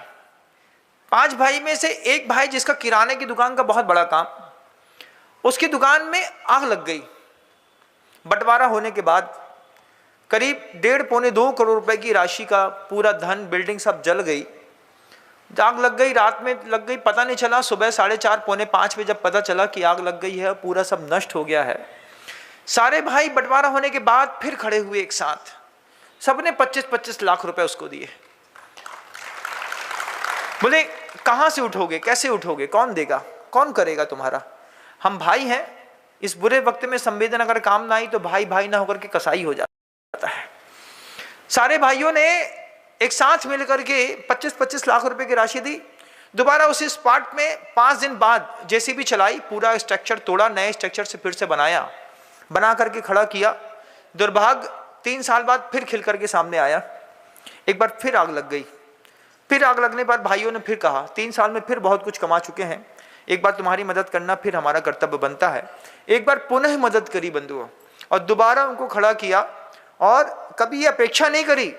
5 भाई में से एक भाई जिसका किराने की दुकान का बहुत बड़ा काम, उसकी दुकान में आग लग गई। बंटवारा होने के बाद करीब 1.5 पौने 2 करोड़ रुपए की राशि का पूरा धन, बिल्डिंग सब जल गई। आग लग गई, रात में लग गई, पता नहीं चला। सुबह 4:30 पौने 5 बजे जब पता चला कि आग लग गई है, पूरा सब नष्ट हो गया है, सारे भाई बंटवारा होने के बाद फिर खड़े हुए एक साथ, सबने 25-25 लाख रुपए उसको दिए। बोले कहां से उठोगे, कैसे उठोगे, कौन देगा, कौन करेगा तुम्हारा? हम भाई हैं, इस बुरे वक्त में संवेदना अगर काम ना आई तो भाई भाई ना होकर के कसाई हो जाता है। सारे भाइयों ने एक साथ मिलकर के 25-25 लाख रुपए की राशि दी। दोबारा उसी स्पॉट में 5 दिन बाद जेसीबी चलाई, पूरा स्ट्रक्चर तोड़ा, नए स्ट्रक्चर से फिर से बनाया, बना करके खड़ा किया। दुर्भाग्य 3 साल बाद फिर खिल करके सामने आया। एक बार फिर आग लग गई। फिर आग लगने पर भाइयों ने फिर कहा 3 साल में फिर बहुत कुछ कमा चुके हैं, एक बार तुम्हारी मदद करना फिर हमारा कर्तव्य बनता है। एक बार पुनः मदद करी बंधुओं, और दोबारा उनको खड़ा किया, और कभी ये अपेक्षा नहीं करी।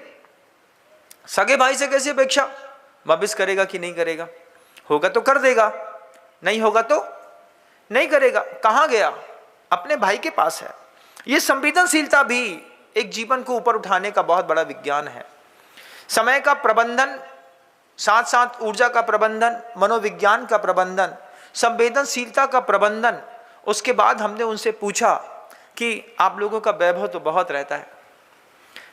सगे भाई से कैसी अपेक्षा, वापिस करेगा कि नहीं करेगा, होगा तो कर देगा, नहीं होगा तो नहीं करेगा। कहाँ गया, अपने भाई के पास है। ये संवेदनशीलता भी एक जीवन को ऊपर उठाने का बहुत बड़ा विज्ञान है। समय का प्रबंधन, साथ साथ ऊर्जा का प्रबंधन, मनोविज्ञान का प्रबंधन, संवेदनशीलता का प्रबंधन। उसके बाद हमने उनसे पूछा कि आप लोगों का वैभव तो बहुत रहता है,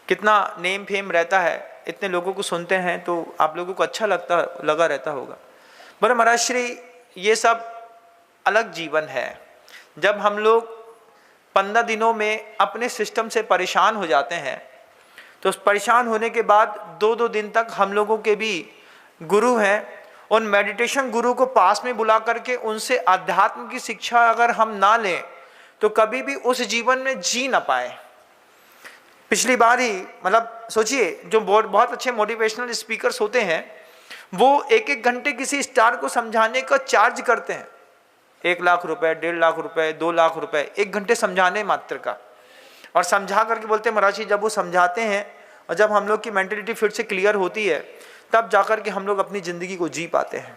कितना नेम फेम रहता है, इतने लोगों को सुनते हैं तो आप लोगों को अच्छा लगा रहता होगा। बोले महाराज श्री, ये सब अलग जीवन है। जब हम लोग 15 दिनों में अपने सिस्टम से परेशान हो जाते हैं, तो उस परेशान होने के बाद 2-2 दिन तक हम लोगों के भी गुरु हैं, उन मेडिटेशन गुरु को पास में बुला करके उनसे अध्यात्म की शिक्षा अगर हम ना लें तो कभी भी उस जीवन में जी ना पाए। पिछली बार ही, मतलब सोचिए, जो बहुत अच्छे मोटिवेशनल स्पीकर्स होते हैं वो 1-1 घंटे किसी स्टार को समझाने का चार्ज करते हैं, 1 लाख रुपए, 1.5 लाख रुपए, 2 लाख रुपए, 1 घंटे समझाने मात्र का। और समझा करके बोलते हैं महाराज जी, जब वो समझाते हैं और जब हम लोग की मेंटेलिटी फिर से क्लियर होती है, तब जाकर के हम लोग अपनी ज़िंदगी को जी पाते हैं।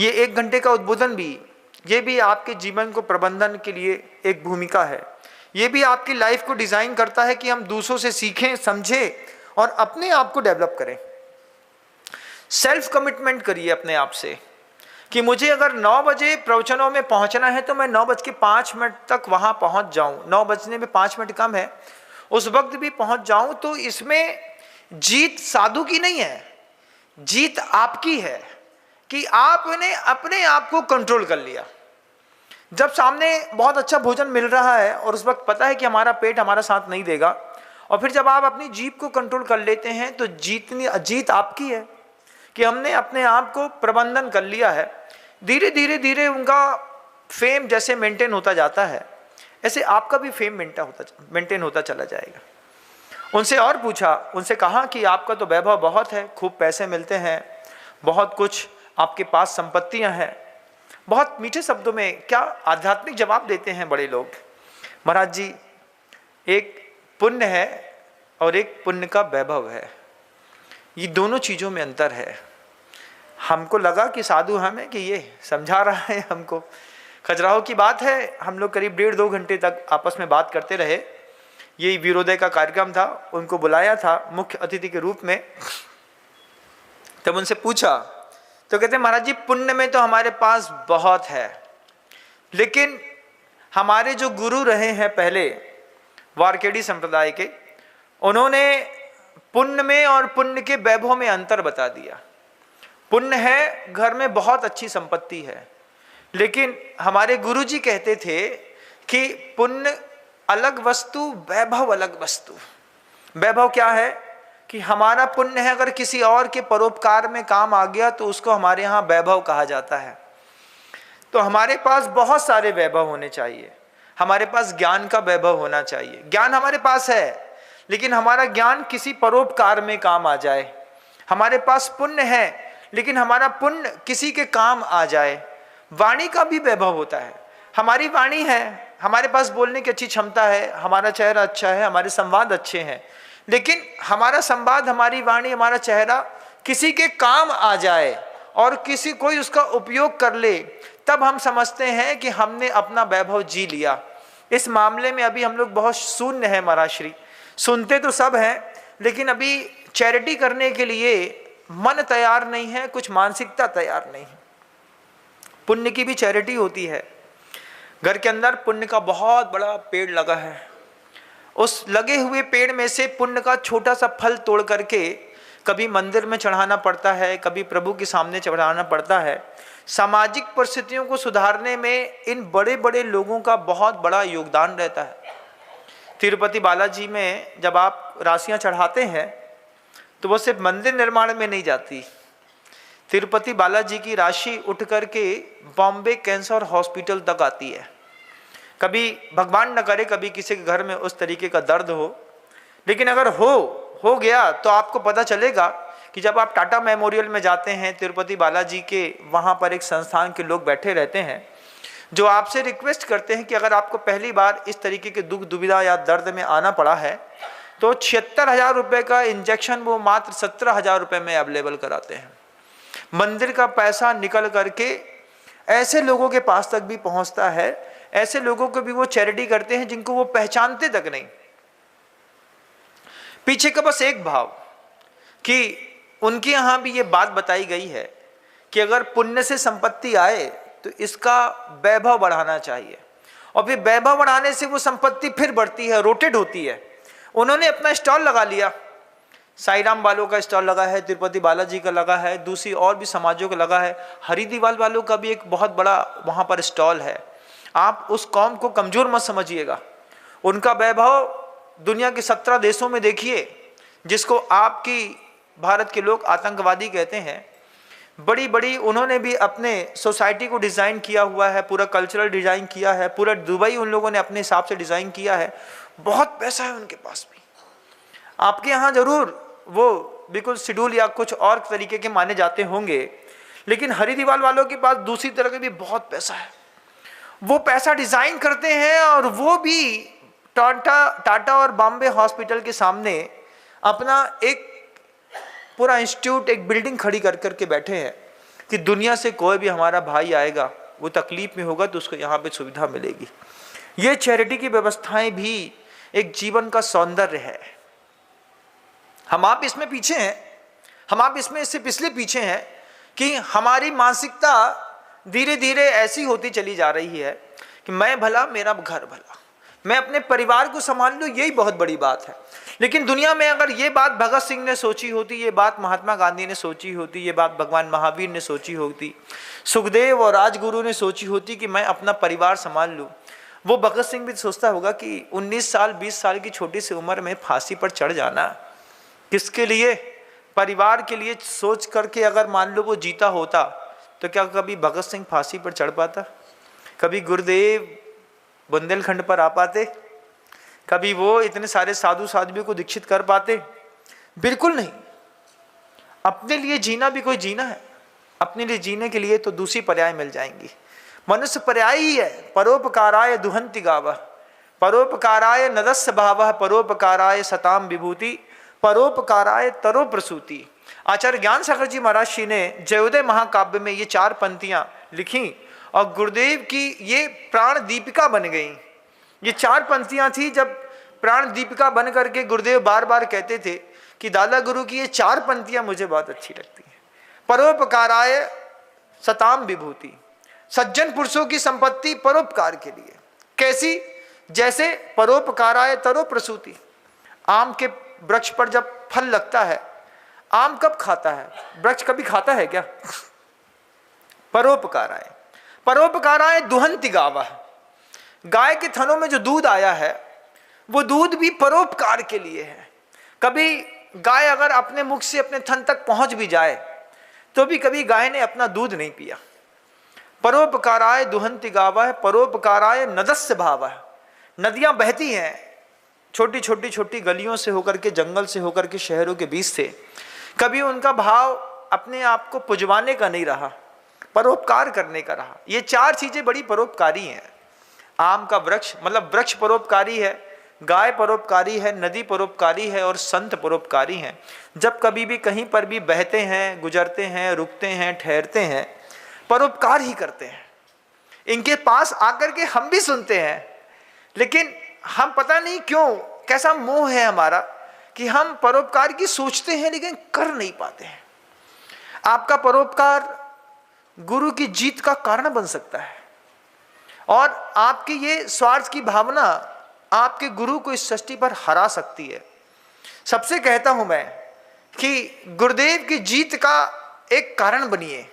ये 1 घंटे का उद्बोधन भी, ये भी आपके जीवन को प्रबंधन के लिए एक भूमिका है। ये भी आपकी लाइफ को डिज़ाइन करता है कि हम दूसरों से सीखें, समझें और अपने आप को डेवलप करें। सेल्फ कमिटमेंट करिए अपने आप से कि मुझे अगर 9 बजे प्रवचनों में पहुंचना है तो मैं 9:05 तक वहां पहुंच जाऊं। 9 बजने में 5 मिनट कम है, उस वक्त भी पहुंच जाऊं। तो इसमें जीत साधु की नहीं है, जीत आपकी है कि आपने अपने आप को कंट्रोल कर लिया। जब सामने बहुत अच्छा भोजन मिल रहा है और उस वक्त पता है कि हमारा पेट हमारा साथ नहीं देगा, और फिर जब आप अपनी जीभ को कंट्रोल कर लेते हैं तो जीत आपकी है कि हमने अपने आप को प्रबंधन कर लिया है। धीरे धीरे उनका फेम जैसे मेंटेन होता जाता है, ऐसे आपका भी फेम मेंटेन होता चला जाएगा। उनसे और पूछा, उनसे कहा कि आपका तो वैभव बहुत है, खूब पैसे मिलते हैं, बहुत कुछ आपके पास संपत्तियां हैं। बहुत मीठे शब्दों में क्या आध्यात्मिक जवाब देते हैं बड़े लोग। महाराज जी, एक पुण्य है और एक पुण्य का वैभव है, ये दोनों चीज़ों में अंतर है। हमको लगा कि साधु हमें कि ये समझा रहा है हमको। खजुराहो की बात है, हम लोग करीब 1.5-2 घंटे तक आपस में बात करते रहे। ये वीरोदय का कार्यक्रम था, उनको बुलाया था मुख्य अतिथि के रूप में। तब उनसे पूछा तो कहते महाराज जी, पुण्य में तो हमारे पास बहुत है, लेकिन हमारे जो गुरु रहे हैं पहले वारकेडी संप्रदाय के, उन्होंने पुण्य में और पुण्य के वैभव में अंतर बता दिया। पुण्य है, घर में बहुत अच्छी संपत्ति है, लेकिन हमारे गुरुजी कहते थे कि पुण्य अलग वस्तु, वैभव अलग वस्तु। वैभव क्या है कि हमारा पुण्य है अगर किसी और के परोपकार में काम आ गया तो उसको हमारे यहाँ वैभव कहा जाता है। तो हमारे पास बहुत सारे वैभव होने चाहिए। हमारे पास ज्ञान का वैभव होना चाहिए। ज्ञान हमारे पास है, लेकिन हमारा ज्ञान किसी परोपकार में काम आ जाए। हमारे पास पुण्य है, लेकिन हमारा पुण्य किसी के काम आ जाए। वाणी का भी वैभव होता है। हमारी वाणी है, हमारे पास बोलने की अच्छी क्षमता है, हमारा चेहरा अच्छा है, हमारे संवाद अच्छे हैं, लेकिन हमारा संवाद, हमारी वाणी, हमारा चेहरा किसी के काम आ जाए और कोई उसका उपयोग कर ले, तब हम समझते हैं कि हमने अपना वैभव जी लिया। इस मामले में अभी हम लोग बहुत शून्य हैं महाराज श्री। सुनते तो सब हैं, लेकिन अभी चैरिटी करने के लिए मन तैयार नहीं है, कुछ मानसिकता तैयार नहीं है। पुण्य की भी चैरिटी होती है। घर के अंदर पुण्य का बहुत बड़ा पेड़ लगा है, उस लगे हुए पेड़ में से पुण्य का छोटा सा फल तोड़ करके कभी मंदिर में चढ़ाना पड़ता है, कभी प्रभु के सामने चढ़ाना पड़ता है। सामाजिक परिस्थितियों को सुधारने में इन बड़े बड़े लोगों का बहुत बड़ा योगदान रहता है। तिरुपति बालाजी में जब आप राशियां चढ़ाते हैं तो वो सिर्फ मंदिर निर्माण में नहीं जाती। तिरुपति बालाजी की राशि उठ करके बॉम्बे कैंसर हॉस्पिटल तक आती है। कभी भगवान न करे कभी किसी के घर में उस तरीके का दर्द हो, लेकिन अगर हो गया तो आपको पता चलेगा कि जब आप टाटा मेमोरियल में जाते हैं, तिरुपति बालाजी के वहाँ पर एक संस्थान के लोग बैठे रहते हैं जो आपसे रिक्वेस्ट करते हैं कि अगर आपको पहली बार इस तरीके के दुख दुविधा या दर्द में आना पड़ा है तो 76,000 रुपये का इंजेक्शन वो मात्र 17,000 रुपये में अवेलेबल कराते हैं। मंदिर का पैसा निकल करके ऐसे लोगों के पास तक भी पहुंचता है, ऐसे लोगों को भी वो चैरिटी करते हैं जिनको वो पहचानते तक नहीं। पीछे का बस एक भाव कि उनके यहाँ भी ये बात बताई गई है कि अगर पुण्य से संपत्ति आए तो इसका वैभव बढ़ाना चाहिए, और फिर वैभव बढ़ाने से वो संपत्ति फिर बढ़ती है, रोटेट होती है। उन्होंने अपना स्टॉल लगा लिया, साई राम वालों का स्टॉल लगा है, तिरुपति बालाजी का लगा है, दूसरी और भी समाजों का लगा है, हरिदीवाल वालों का भी एक बहुत बड़ा वहाँ पर स्टॉल है। आप उस कौम को कमजोर मत समझिएगा, उनका वैभव दुनिया के 17 देशों में देखिए, जिसको आपकी भारत के लोग आतंकवादी कहते हैं। बड़ी बड़ी उन्होंने भी अपने सोसाइटी को डिज़ाइन किया हुआ है, पूरा कल्चरल डिज़ाइन किया है, पूरा दुबई उन लोगों ने अपने हिसाब से डिज़ाइन किया है। बहुत पैसा है उनके पास भी। आपके यहाँ ज़रूर वो बिल्कुल शेड्यूल या कुछ और तरीके के माने जाते होंगे, लेकिन हरिदीवाल वालों के पास दूसरी तरह का भी बहुत पैसा है। वो पैसा डिज़ाइन करते हैं और वो भी टाटा और बॉम्बे हॉस्पिटल के सामने अपना एक पूरा इंस्टीट्यूट, एक बिल्डिंग खड़ी कर करके बैठे हैं कि दुनिया से कोई भी हमारा भाई आएगा, वो तकलीफ में होगा तो उसको यहाँ पे सुविधा मिलेगी। ये चैरिटी की व्यवस्थाएं भी एक जीवन का सौंदर्य है। हम आप इसमें पीछे हैं, हम आप इसमें इससे पिछले पीछे हैं कि हमारी मानसिकता धीरे धीरे ऐसी होती चली जा रही है कि मैं भला मेरा घर भला, मैं अपने परिवार को संभाल लूँ, यही बहुत बड़ी बात है। लेकिन दुनिया में अगर ये बात भगत सिंह ने सोची होती, ये बात महात्मा गांधी ने सोची होती, ये बात भगवान महावीर ने सोची होती, सुखदेव और राजगुरु ने सोची होती कि मैं अपना परिवार संभाल लूँ, वो भगत सिंह भी सोचता होगा कि 19 साल 20 साल की छोटी सी उम्र में फांसी पर चढ़ जाना किसके लिए? परिवार के लिए सोच करके अगर मान लो वो जीता होता तो क्या कभी भगत सिंह फांसी पर चढ़ पाता? कभी गुरुदेव बुंदेलखंड पर आ पाते? कभी वो इतने सारे साधु साध्वियों को दीक्षित कर पाते? बिल्कुल नहीं। अपने लिए जीना भी कोई जीना है, अपने लिए जीने के लिए तो दूसरी पर्याय मिल जाएंगी। मनुष्य पर्याय ही है। परोपकाराय दुहंति गावः, परोपकाराय नदस्य भावः, परोपकाराय सताम विभूति, परोपकाराय तरो प्रसूति। आचार्य ज्ञान सागर जी महाराज जी ने जयोदय महाकाव्य में ये 4 पंक्तियां लिखी और गुरुदेव की ये प्राण दीपिका बन गई। ये 4 पंक्तियां थी, जब प्राण दीपिका बन करके गुरुदेव बार बार कहते थे कि दादा गुरु की ये 4 पंक्तियां मुझे बहुत अच्छी लगती हैं। परोपकाराय सताम विभूति, सज्जन पुरुषों की संपत्ति परोपकार के लिए। कैसी? जैसे परोपकाराय तरो प्रसूति। आम के वृक्ष पर जब फल लगता है, आम कब खाता है? वृक्ष कभी खाता है क्या? परोपकाराय, परोपकाराय दुहंति गावः, गाय के थनों में जो दूध आया है वो दूध भी परोपकार के लिए है। कभी गाय अगर अपने मुख से अपने थन तक पहुंच भी जाए तो भी कभी गाय ने अपना दूध नहीं पिया। परोपकाराय दुहंति गावः, परोपकाराय नदस्य भावः। नदियां बहती हैं छोटी छोटी छोटी गलियों से होकर के, जंगल से होकर के, शहरों के बीच से। कभी उनका भाव अपने आप को पुजवाने का नहीं रहा, परोपकार करने का रहा। ये 4 चीजें बड़ी परोपकारी हैं। आम का वृक्ष मतलब वृक्ष परोपकारी है, गाय परोपकारी है, नदी परोपकारी है और संत परोपकारी हैं। जब कभी भी कहीं पर भी बहते हैं, गुजरते हैं, रुकते हैं, ठहरते हैं, परोपकार ही करते हैं। इनके पास आकर के हम भी सुनते हैं, लेकिन हम पता नहीं क्यों, कैसा मोह है हमारा कि हम परोपकार की सोचते हैं लेकिन कर नहीं पाते हैं। आपका परोपकार गुरु की जीत का कारण बन सकता है, और आपकी ये स्वार्थ की भावना आपके गुरु को इस सृष्टि पर हरा सकती है। सबसे कहता हूं मैं कि गुरुदेव की जीत का एक कारण बनिए,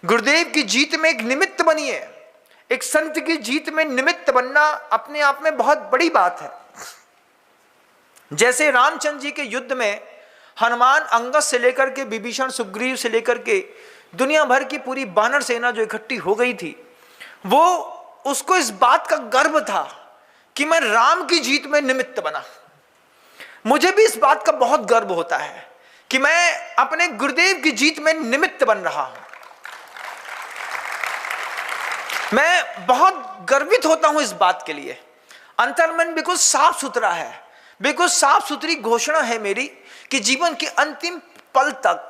गुरुदेव की जीत में एक निमित्त बनिए। एक संत की जीत में निमित्त बनना अपने आप में बहुत बड़ी बात है। जैसे रामचंद्र जी के युद्ध में हनुमान अंगद से लेकर के विभीषण सुग्रीव से लेकर के दुनिया भर की पूरी बानर सेना जो इकट्ठी हो गई थी, वो उसको इस बात का गर्व था कि मैं राम की जीत में निमित्त बना। मुझे भी इस बात का बहुत गर्व होता है कि मैं अपने गुरुदेव की जीत में निमित्त बन रहा हूं। मैं बहुत गर्वित होता हूं इस बात के लिए। अंतर्मन बिल्कुल साफ सुथरा है, बिल्कुल साफ सुथरी घोषणा है मेरी कि जीवन के अंतिम पल तक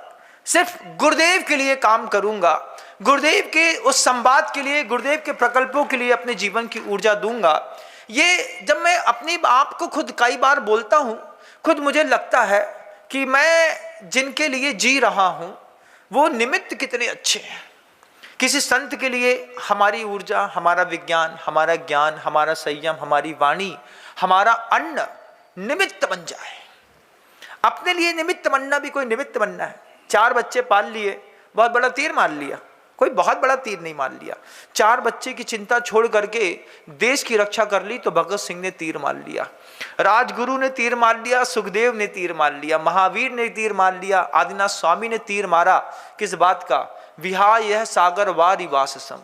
सिर्फ गुरुदेव के लिए काम करूंगा, गुरुदेव के उस संवाद के लिए, गुरुदेव के प्रकल्पों के लिए अपने जीवन की ऊर्जा दूंगा। ये जब मैं अपने आप को खुद कई बार बोलता हूं, खुद मुझे लगता है कि मैं जिनके लिए जी रहा हूं वो निमित्त कितने अच्छे हैं। किसी संत के लिए हमारी ऊर्जा, हमारा विज्ञान, हमारा ज्ञान, हमारा संयम, हमारी वाणी, हमारा अन्न निमित्त बन जाए। अपने लिए निमित्त बनना भी कोई निमित्त बनना है। 4 बच्चे पाल लिए, बहुत बड़ा तीर मार लिया, कोई बहुत बड़ा तीर नहीं मार लिया। 4 बच्चे की चिंता छोड़ करके देश की रक्षा कर ली तो भगत सिंह ने तीर मार लिया, राजगुरु ने तीर मार लिया, सुखदेव ने तीर मार लिया, महावीर ने तीर मार लिया, आदिनाथ स्वामी ने तीर मारा। किस बात का? विहाय यह सागर वारि वाससम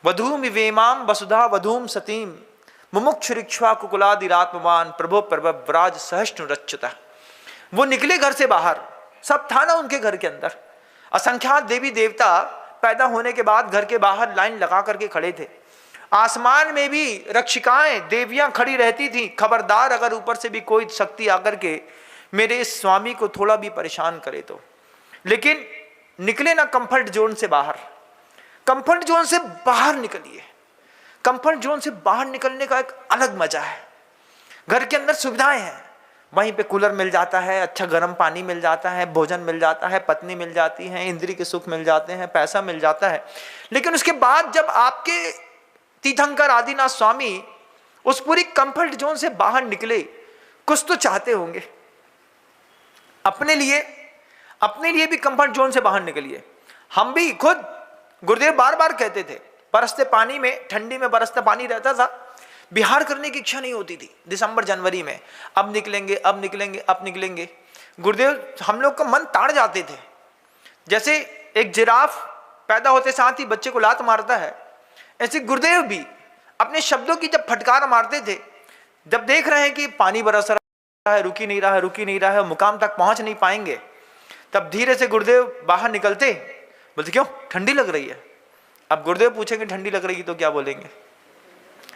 वधूम विवेमाम वसुधा वधूम सतीम मुमुक्षुरिक्ष्वा कुकुलादिरात्मवान प्रभो प्रभव्राज सहस्नु रच्युता। वो निकले घर से बाहर, सब था ना उनके घर के अंदर, असंख्यात देवी देवता पैदा होने के बाद घर के बाहर लाइन लगा करके खड़े थे। आसमान में भी रक्षिकाएं देवियां खड़ी रहती थी, खबरदार अगर ऊपर से भी कोई शक्ति आकर के मेरे इस स्वामी को थोड़ा भी परेशान करे तो। लेकिन निकले ना कंफर्ट जोन से बाहर, कंफर्ट जोन से बाहर निकलिए। कंफर्ट जोन से बाहर निकलने का एक अलग मजा है। घर के अंदर सुविधाएं हैं, वहीं पे कूलर मिल जाता है, अच्छा गर्म पानी मिल जाता है, भोजन मिल जाता है, पत्नी मिल जाती है, इंद्रिय के सुख मिल जाते हैं, पैसा मिल जाता है। लेकिन उसके बाद जब आपके तीर्थंकर आदिनाथ स्वामी उस पूरी कंफर्ट जोन से बाहर निकले, कुछ तो चाहते होंगे अपने लिए भी कंफर्ट जोन से बाहर निकलिए। हम भी खुद, गुरुदेव बार बार कहते थे, बरसते पानी में, ठंडी में बरसता पानी रहता था, बिहार करने की इच्छा नहीं होती थी दिसंबर जनवरी में। अब निकलेंगे, अब निकलेंगे, अब निकलेंगे। गुरुदेव हम लोग का मन ताड़ जाते थे। जैसे एक जिराफ पैदा होते साथ ही बच्चे को लात मारता है, ऐसे गुरुदेव भी अपने शब्दों की जब फटकार मारते थे, जब देख रहे हैं कि पानी बरस रहा है, रुक ही नहीं रहा है, रुक ही नहीं रहा है, मुकाम तक पहुंच नहीं पाएंगे, तब धीरे से गुरुदेव बाहर निकलते, बोलते क्यों ठंडी लग रही है। अब गुरुदेव पूछेंगे ठंडी लग रही है तो क्या बोलेंगे?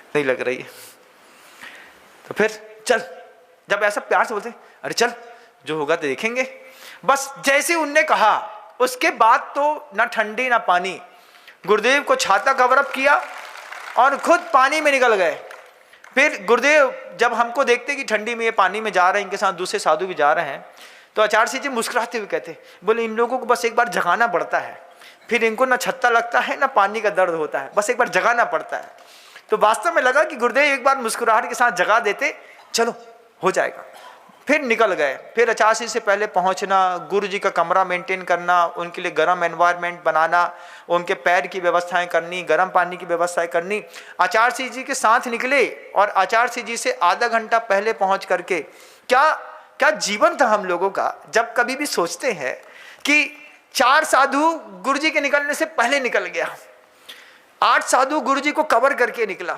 नहीं लग रही है। तो फिर चल, जब ऐसा प्यार से बोलते, अरे चल जो होगा तो देखेंगे। बस जैसे उनने कहा उसके बाद तो ना ठंडी ना पानी, गुरुदेव को छाता कवर अप किया और खुद पानी में निकल गए। फिर गुरुदेव जब हमको देखते कि ठंडी में ये पानी में जा रहे हैं, इनके साथ दूसरे साधु भी जा रहे हैं, तो आचार्य सिंह जी मुस्कुराते हुए कहते, बोले इन लोगों को बस एक बार जगाना पड़ता है, फिर इनको ना छत्ता लगता है ना पानी का दर्द होता है, बस एक बार जगाना पड़ता है। तो वास्तव में लगा कि गुरुदेव एक बार मुस्कुराहट के साथ जगा देते, चलो हो जाएगा। फिर निकल गए। फिर आचार्य सिंह से पहले पहुंचना, गुरु जी का कमरा मेंटेन करना, उनके लिए गर्म एनवायरनमेंट बनाना, उनके पैर की व्यवस्थाएं करनी, गर्म पानी की व्यवस्थाएं करनी। आचार्य सिंह जी के साथ निकले और आचार्य सिंह जी से आधा घंटा पहले पहुंच करके, क्या जीवन था हम लोगों का। जब कभी भी सोचते हैं कि 4 साधु गुरु जी के निकलने से पहले निकल गया, 8 साधु गुरु जी को कवर करके निकला,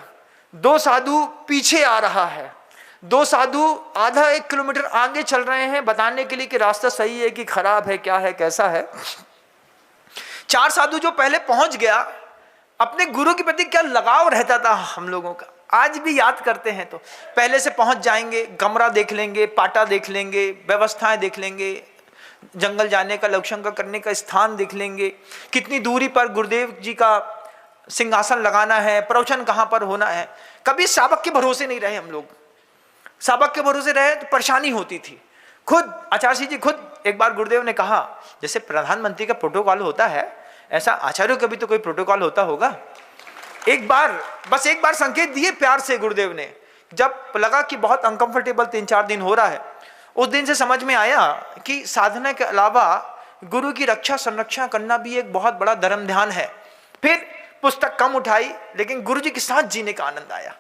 2 साधु पीछे आ रहा है, 2 साधु आधा 1 किलोमीटर आगे चल रहे हैं बताने के लिए कि रास्ता सही है कि खराब है, क्या है, कैसा है। 4 साधु जो पहले पहुंच गया, अपने गुरु के प्रति क्या लगाव रहता था हम लोगों का, आज भी याद करते हैं। तो पहले से पहुंच जाएंगे, कमरा देख लेंगे, पाटा देख लेंगे, व्यवस्थाएं देख लेंगे, जंगल जाने का, लघुशंका करने का स्थान देख लेंगे, कितनी दूरी पर गुरुदेव जी का सिंहासन लगाना है, प्रवचन कहाँ पर होना है। कभी साबक के भरोसे नहीं रहे हम लोग। साबक के भरोसे रहे तो परेशानी होती थी। खुद आचार्य जी खुद एक बार गुरुदेव ने कहा, जैसे प्रधानमंत्री का प्रोटोकॉल होता है, ऐसा आचार्यों का भी तो कोई प्रोटोकॉल होता होगा। एक बार संकेत दिए प्यार से गुरुदेव ने। जब लगा कि बहुत अनकंफर्टेबल 3-4 दिन हो रहा है, उस दिन से समझ में आया कि साधना के अलावा गुरु की रक्षा संरक्षण करना भी एक बहुत बड़ा धर्म ध्यान है। फिर पुस्तक कम उठाई, लेकिन गुरु जी के साथ जीने का आनंद आया।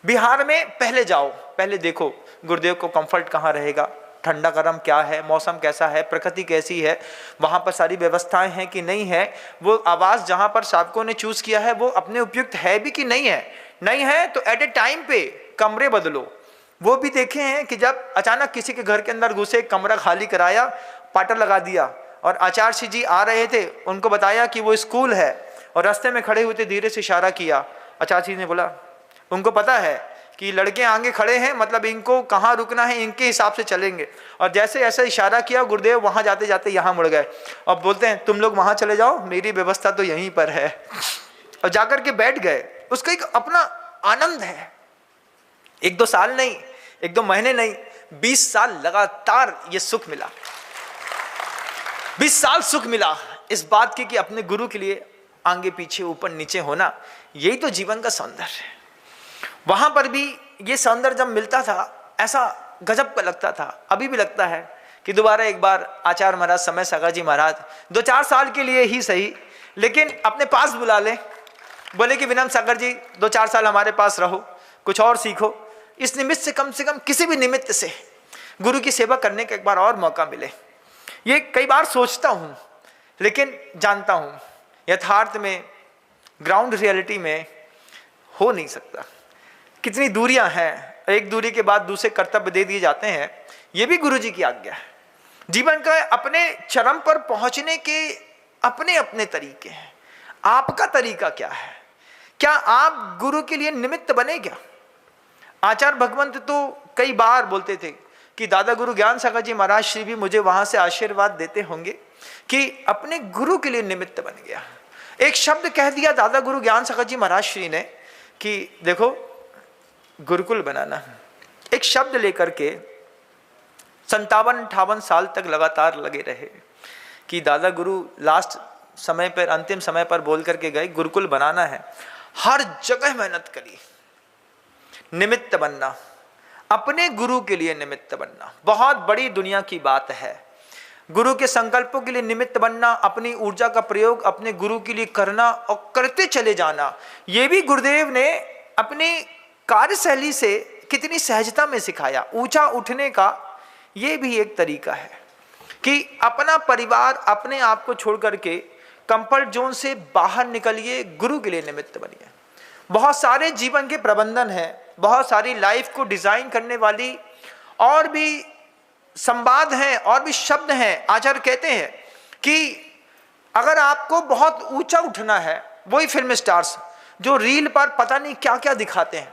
बिहार में पहले जाओ, पहले देखो गुरुदेव को कंफर्ट कहाँ रहेगा, ठंडा गर्म क्या है, मौसम कैसा है, प्रकृति कैसी है, वहाँ पर सारी व्यवस्थाएं हैं कि नहीं है, वो आवास जहाँ पर साधकों ने चूज किया है वो अपने उपयुक्त है भी कि नहीं है। नहीं है तो एट ए टाइम पे कमरे बदलो। वो भी देखे हैं कि जब अचानक किसी के घर के अंदर घुसे, कमरा खाली कराया, पाटर लगा दिया, और आचार्य जी आ रहे थे, उनको बताया कि वो स्कूल है, और रास्ते में खड़े हुए थे, धीरे से इशारा किया। आचार्य जी ने बोला, उनको पता है कि लड़के आगे खड़े हैं, मतलब इनको कहाँ रुकना है, इनके हिसाब से चलेंगे। और जैसे ऐसा इशारा किया, गुरुदेव वहां जाते जाते यहाँ मुड़ गए और बोलते हैं, तुम लोग वहां चले जाओ, मेरी व्यवस्था तो यहीं पर है। और जाकर के बैठ गए। उसका एक अपना आनंद है। 1-2 साल नहीं, 1-2 महीने नहीं, 20 साल लगातार ये सुख मिला। 20 साल सुख मिला इस बात की कि अपने गुरु के लिए आगे पीछे ऊपर नीचे होना, यही तो जीवन का सौंदर्य है। वहां पर भी ये सौंदर्य जब मिलता था, ऐसा गजब का लगता था। अभी भी लगता है कि दोबारा एक बार आचार्य महाराज, समय सागर जी महाराज 2-4 साल के लिए ही सही, लेकिन अपने पास बुला ले, बोले कि विनम्र सागर जी 2-4 साल हमारे पास रहो, कुछ और सीखो। इस निमित्त से कम किसी भी निमित्त से गुरु की सेवा करने का एक बार और मौका मिले। ये कई बार सोचता हूँ, लेकिन जानता हूँ यथार्थ में, ग्राउंड रियलिटी में हो नहीं सकता। कितनी दूरियां हैं, एक दूरी के बाद दूसरे कर्तव्य दे दिए जाते हैं। ये भी गुरु जी की आज्ञा है। जीवन का अपने चरम पर पहुंचने के अपने अपने तरीके हैं। आपका तरीका क्या है? क्या आप गुरु के लिए निमित्त बने क्या? आचार्य भगवंत तो कई बार बोलते थे कि दादा गुरु ज्ञान सागर जी महाराज श्री भी मुझे वहां से आशीर्वाद देते होंगे कि अपने गुरु के लिए निमित्त बन गया। एक शब्द कह दिया दादा गुरु ज्ञान सागर जी महाराज श्री ने कि देखो गुरुकुल बनाना। एक शब्द लेकर के 57-58 साल तक लगातार लगे रहे कि दादा गुरु लास्ट समय पर, अंतिम समय पर बोल करके गए गुरुकुल बनाना है। हर जगह मेहनत करी। निमित्त बनना, अपने गुरु के लिए निमित्त बनना बहुत बड़ी दुनिया की बात है। गुरु के संकल्पों के लिए निमित्त बनना, अपनी ऊर्जा का प्रयोग अपने गुरु के लिए करना और करते चले जाना, ये भी गुरुदेव ने अपनी कार्यशैली से कितनी सहजता में सिखाया। ऊंचा उठने का ये भी एक तरीका है कि अपना परिवार, अपने आप को छोड़ करके कंफर्ट जोन से बाहर निकलिए, गुरु के लिए निमित्त बनिए। बहुत सारे जीवन के प्रबंधन हैं, बहुत सारी लाइफ को डिजाइन करने वाली और भी संवाद हैं, और भी शब्द हैं। आचार्य कहते हैं कि अगर आपको बहुत ऊंचा उठना है, वही फिल्म स्टार्स जो रील पर पता नहीं क्या क्या दिखाते हैं,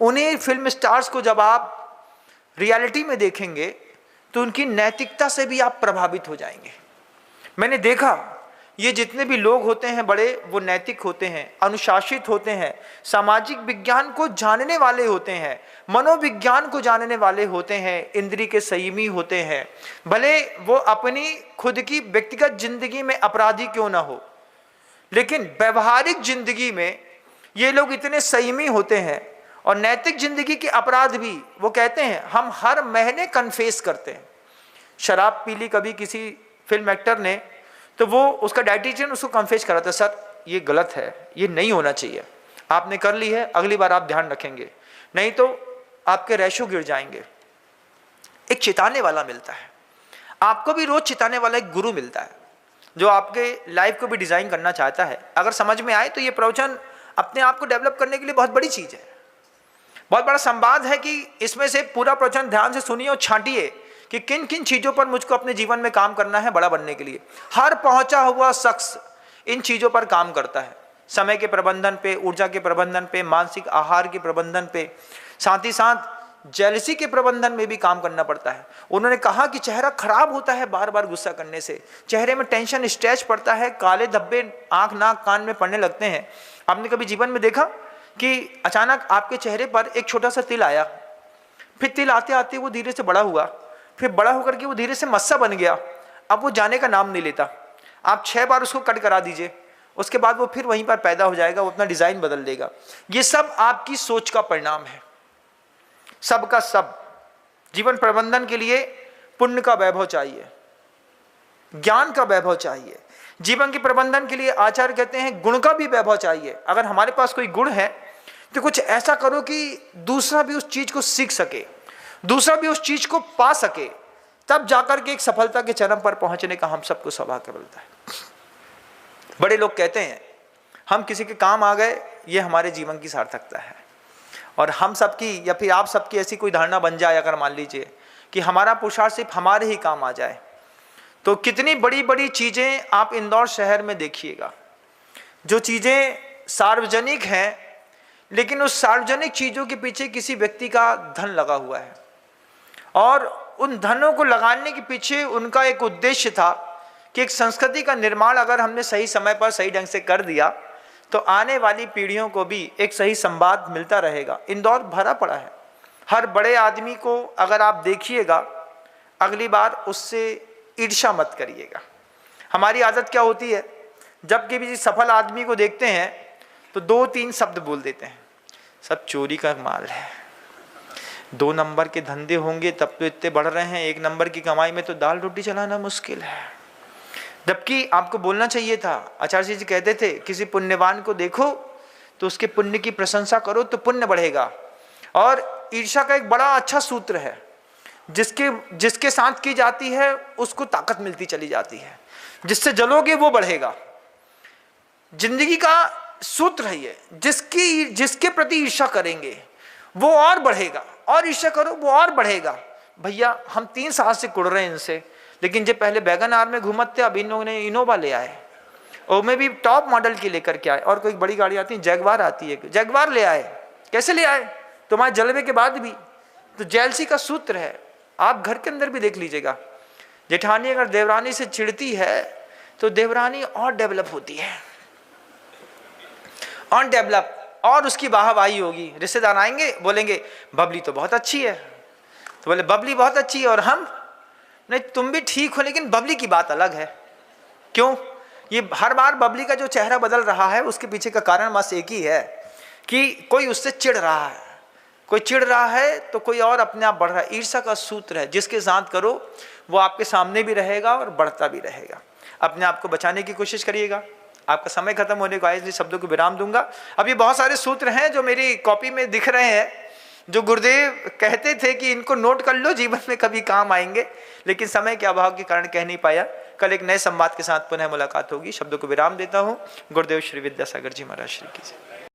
उन्हीं फिल्म स्टार्स को जब आप रियलिटी में देखेंगे तो उनकी नैतिकता से भी आप प्रभावित हो जाएंगे। मैंने देखा ये जितने भी लोग होते हैं बड़े, वो नैतिक होते हैं, अनुशासित होते हैं, सामाजिक विज्ञान को जानने वाले होते हैं, मनोविज्ञान को जानने वाले होते हैं, इंद्रिय के संयमी होते हैं। भले वो अपनी खुद की व्यक्तिगत जिंदगी में अपराधी क्यों ना हो, लेकिन व्यवहारिक जिंदगी में ये लोग इतने संयमी होते हैं। और नैतिक जिंदगी के अपराध भी वो कहते हैं हम हर महीने कन्फेस करते हैं। शराब पी ली कभी किसी फिल्म एक्टर ने, तो वो उसका डाइटिशियन उसको कन्फेस कराता है, सर ये गलत है, ये नहीं होना चाहिए, आपने कर ली है, अगली बार आप ध्यान रखेंगे, नहीं तो आपके रेशो गिर जाएंगे। एक चिताने वाला मिलता है, आपको भी रोज चिताने वाला एक गुरु मिलता है जो आपके लाइफ को भी डिजाइन करना चाहता है। अगर समझ में आए तो ये प्रवचन अपने आप को डेवलप करने के लिए बहुत बड़ी चीज है, बहुत बड़ा संवाद है कि इसमें से पूरा प्रवचन ध्यान से सुनिए और छांटिए कि किन किन चीजों पर मुझको अपने जीवन में काम करना है बड़ा बनने के लिए। हर पहुंचा हुआ शख्स इन चीजों पर काम करता है, समय के प्रबंधन पे, ऊर्जा के प्रबंधन पे, मानसिक आहार के प्रबंधन पे, साथ ही साथ जेलसी के प्रबंधन में भी काम करना पड़ता है। उन्होंने कहा कि चेहरा खराब होता है बार बार गुस्सा करने से, चेहरे में टेंशन स्ट्रेच पड़ता है, काले धब्बे आंख नाक कान में पड़ने लगते हैं। आपने कभी जीवन में देखा कि अचानक आपके चेहरे पर एक छोटा सा तिल आया, फिर तिल आते आते वो धीरे से बड़ा हुआ, फिर बड़ा होकर के वो धीरे से मस्सा बन गया, अब वो जाने का नाम नहीं लेता। आप 6 बार उसको कट करा दीजिए, उसके बाद वो फिर वहीं पर पैदा हो जाएगा, वो अपना डिजाइन बदल देगा। ये सब आपकी सोच का परिणाम है। सब का सब जीवन प्रबंधन के लिए पुण्य का वैभव चाहिए, ज्ञान का वैभव चाहिए। जीवन के प्रबंधन के लिए आचार्य कहते हैं गुण का भी वैभव चाहिए। अगर हमारे पास कोई गुण है तो कुछ ऐसा करो कि दूसरा भी उस चीज को सीख सके, दूसरा भी उस चीज को पा सके, तब जाकर के एक सफलता के चरम पर पहुंचने का हम सबको सौभाग्य मिलता है। बड़े लोग कहते हैं हम किसी के काम आ गए, ये हमारे जीवन की सार्थकता है। और हम सबकी या फिर आप सबकी ऐसी कोई धारणा बन जाए, अगर मान लीजिए कि हमारा पुरुषार्थ सिर्फ हमारे ही काम आ जाए, तो कितनी बड़ी बड़ी चीजें आप इंदौर शहर में देखिएगा, जो चीजें सार्वजनिक हैं, लेकिन उस सार्वजनिक चीजों के पीछे किसी व्यक्ति का धन लगा हुआ है, और उन धनों को लगाने के पीछे उनका एक उद्देश्य था कि एक संस्कृति का निर्माण अगर हमने सही समय पर सही ढंग से कर दिया तो आने वाली पीढ़ियों को भी एक सही संवाद मिलता रहेगा। इंदौर भरा पड़ा है, हर बड़े आदमी को अगर आप देखिएगा, अगली बार उससे ईर्ष्या मत करिएगा। हमारी आदत क्या होती है, जब कि भी सफल आदमी को देखते हैं तो 2-3 शब्द बोल देते हैं, सब चोरी का माल है, 2 नंबर के धंधे होंगे तब तो इतने बढ़ रहे हैं, 1 नंबर की कमाई में तो दाल रोटी चलाना मुश्किल है। जबकि आपको बोलना चाहिए था, आचार्य जी कहते थे किसी पुण्यवान को देखो तो उसके पुण्य की प्रशंसा करो तो पुण्य बढ़ेगा। और ईर्ष्या का एक बड़ा अच्छा सूत्र है, जिसके साथ की जाती है उसको ताकत मिलती चली जाती है, जिससे जलोगे वो बढ़ेगा। जिंदगी का सूत्र है ये, जिसके प्रति ईर्ष्या करेंगे वो और बढ़ेगा, और ईर्ष्या करो वो और बढ़ेगा। भैया हम 3 साल से कुड़ रहे हैं इनसे, लेकिन जो पहले वैगन आर में घूमते, अब इन लोगों ने इनोवा ले आए, और में भी टॉप मॉडल की लेकर के आए, और कोई बड़ी गाड़ी आती है जैगवार आती है, जैगवार ले आए। कैसे ले आए? तुम्हारे जलवे के बाद भी। तो जेलसी का सूत्र है, आप घर के अंदर भी देख लीजिएगा। जेठानी अगर देवरानी से चिढ़ती है तो देवरानी और डेवलप होती है, और डेवलप, और उसकी वाहवाही होगी। रिश्तेदार आएंगे बोलेंगे बबली तो बहुत अच्छी है, तो बोले बबली बहुत अच्छी है, और हम नहीं तुम भी ठीक हो, लेकिन बबली की बात अलग है। क्यों? ये हर बार बबली का जो चेहरा बदल रहा है उसके पीछे का कारण बस एक ही है कि कोई उससे चिढ़ रहा है, कोई चिढ़ रहा है तो कोई और अपने आप बढ़ रहा है। ईर्ष्या का सूत्र है, जिसके साथ करो वो आपके सामने भी रहेगा और बढ़ता भी रहेगा। अपने आप को बचाने की कोशिश करिएगा। आपका समय खत्म होने को आए, इसलिए शब्दों को विराम दूंगा। अब ये बहुत सारे सूत्र हैं जो मेरी कॉपी में दिख रहे हैं, जो गुरुदेव कहते थे कि इनको नोट कर लो, जीवन में कभी काम आएंगे, लेकिन समय के अभाव के कारण कह नहीं पाया। कल एक नए संवाद के साथ पुनः मुलाकात होगी। शब्दों को विराम देता हूँ। गुरुदेव श्री विद्यासागर जी महाराज श्री की जय।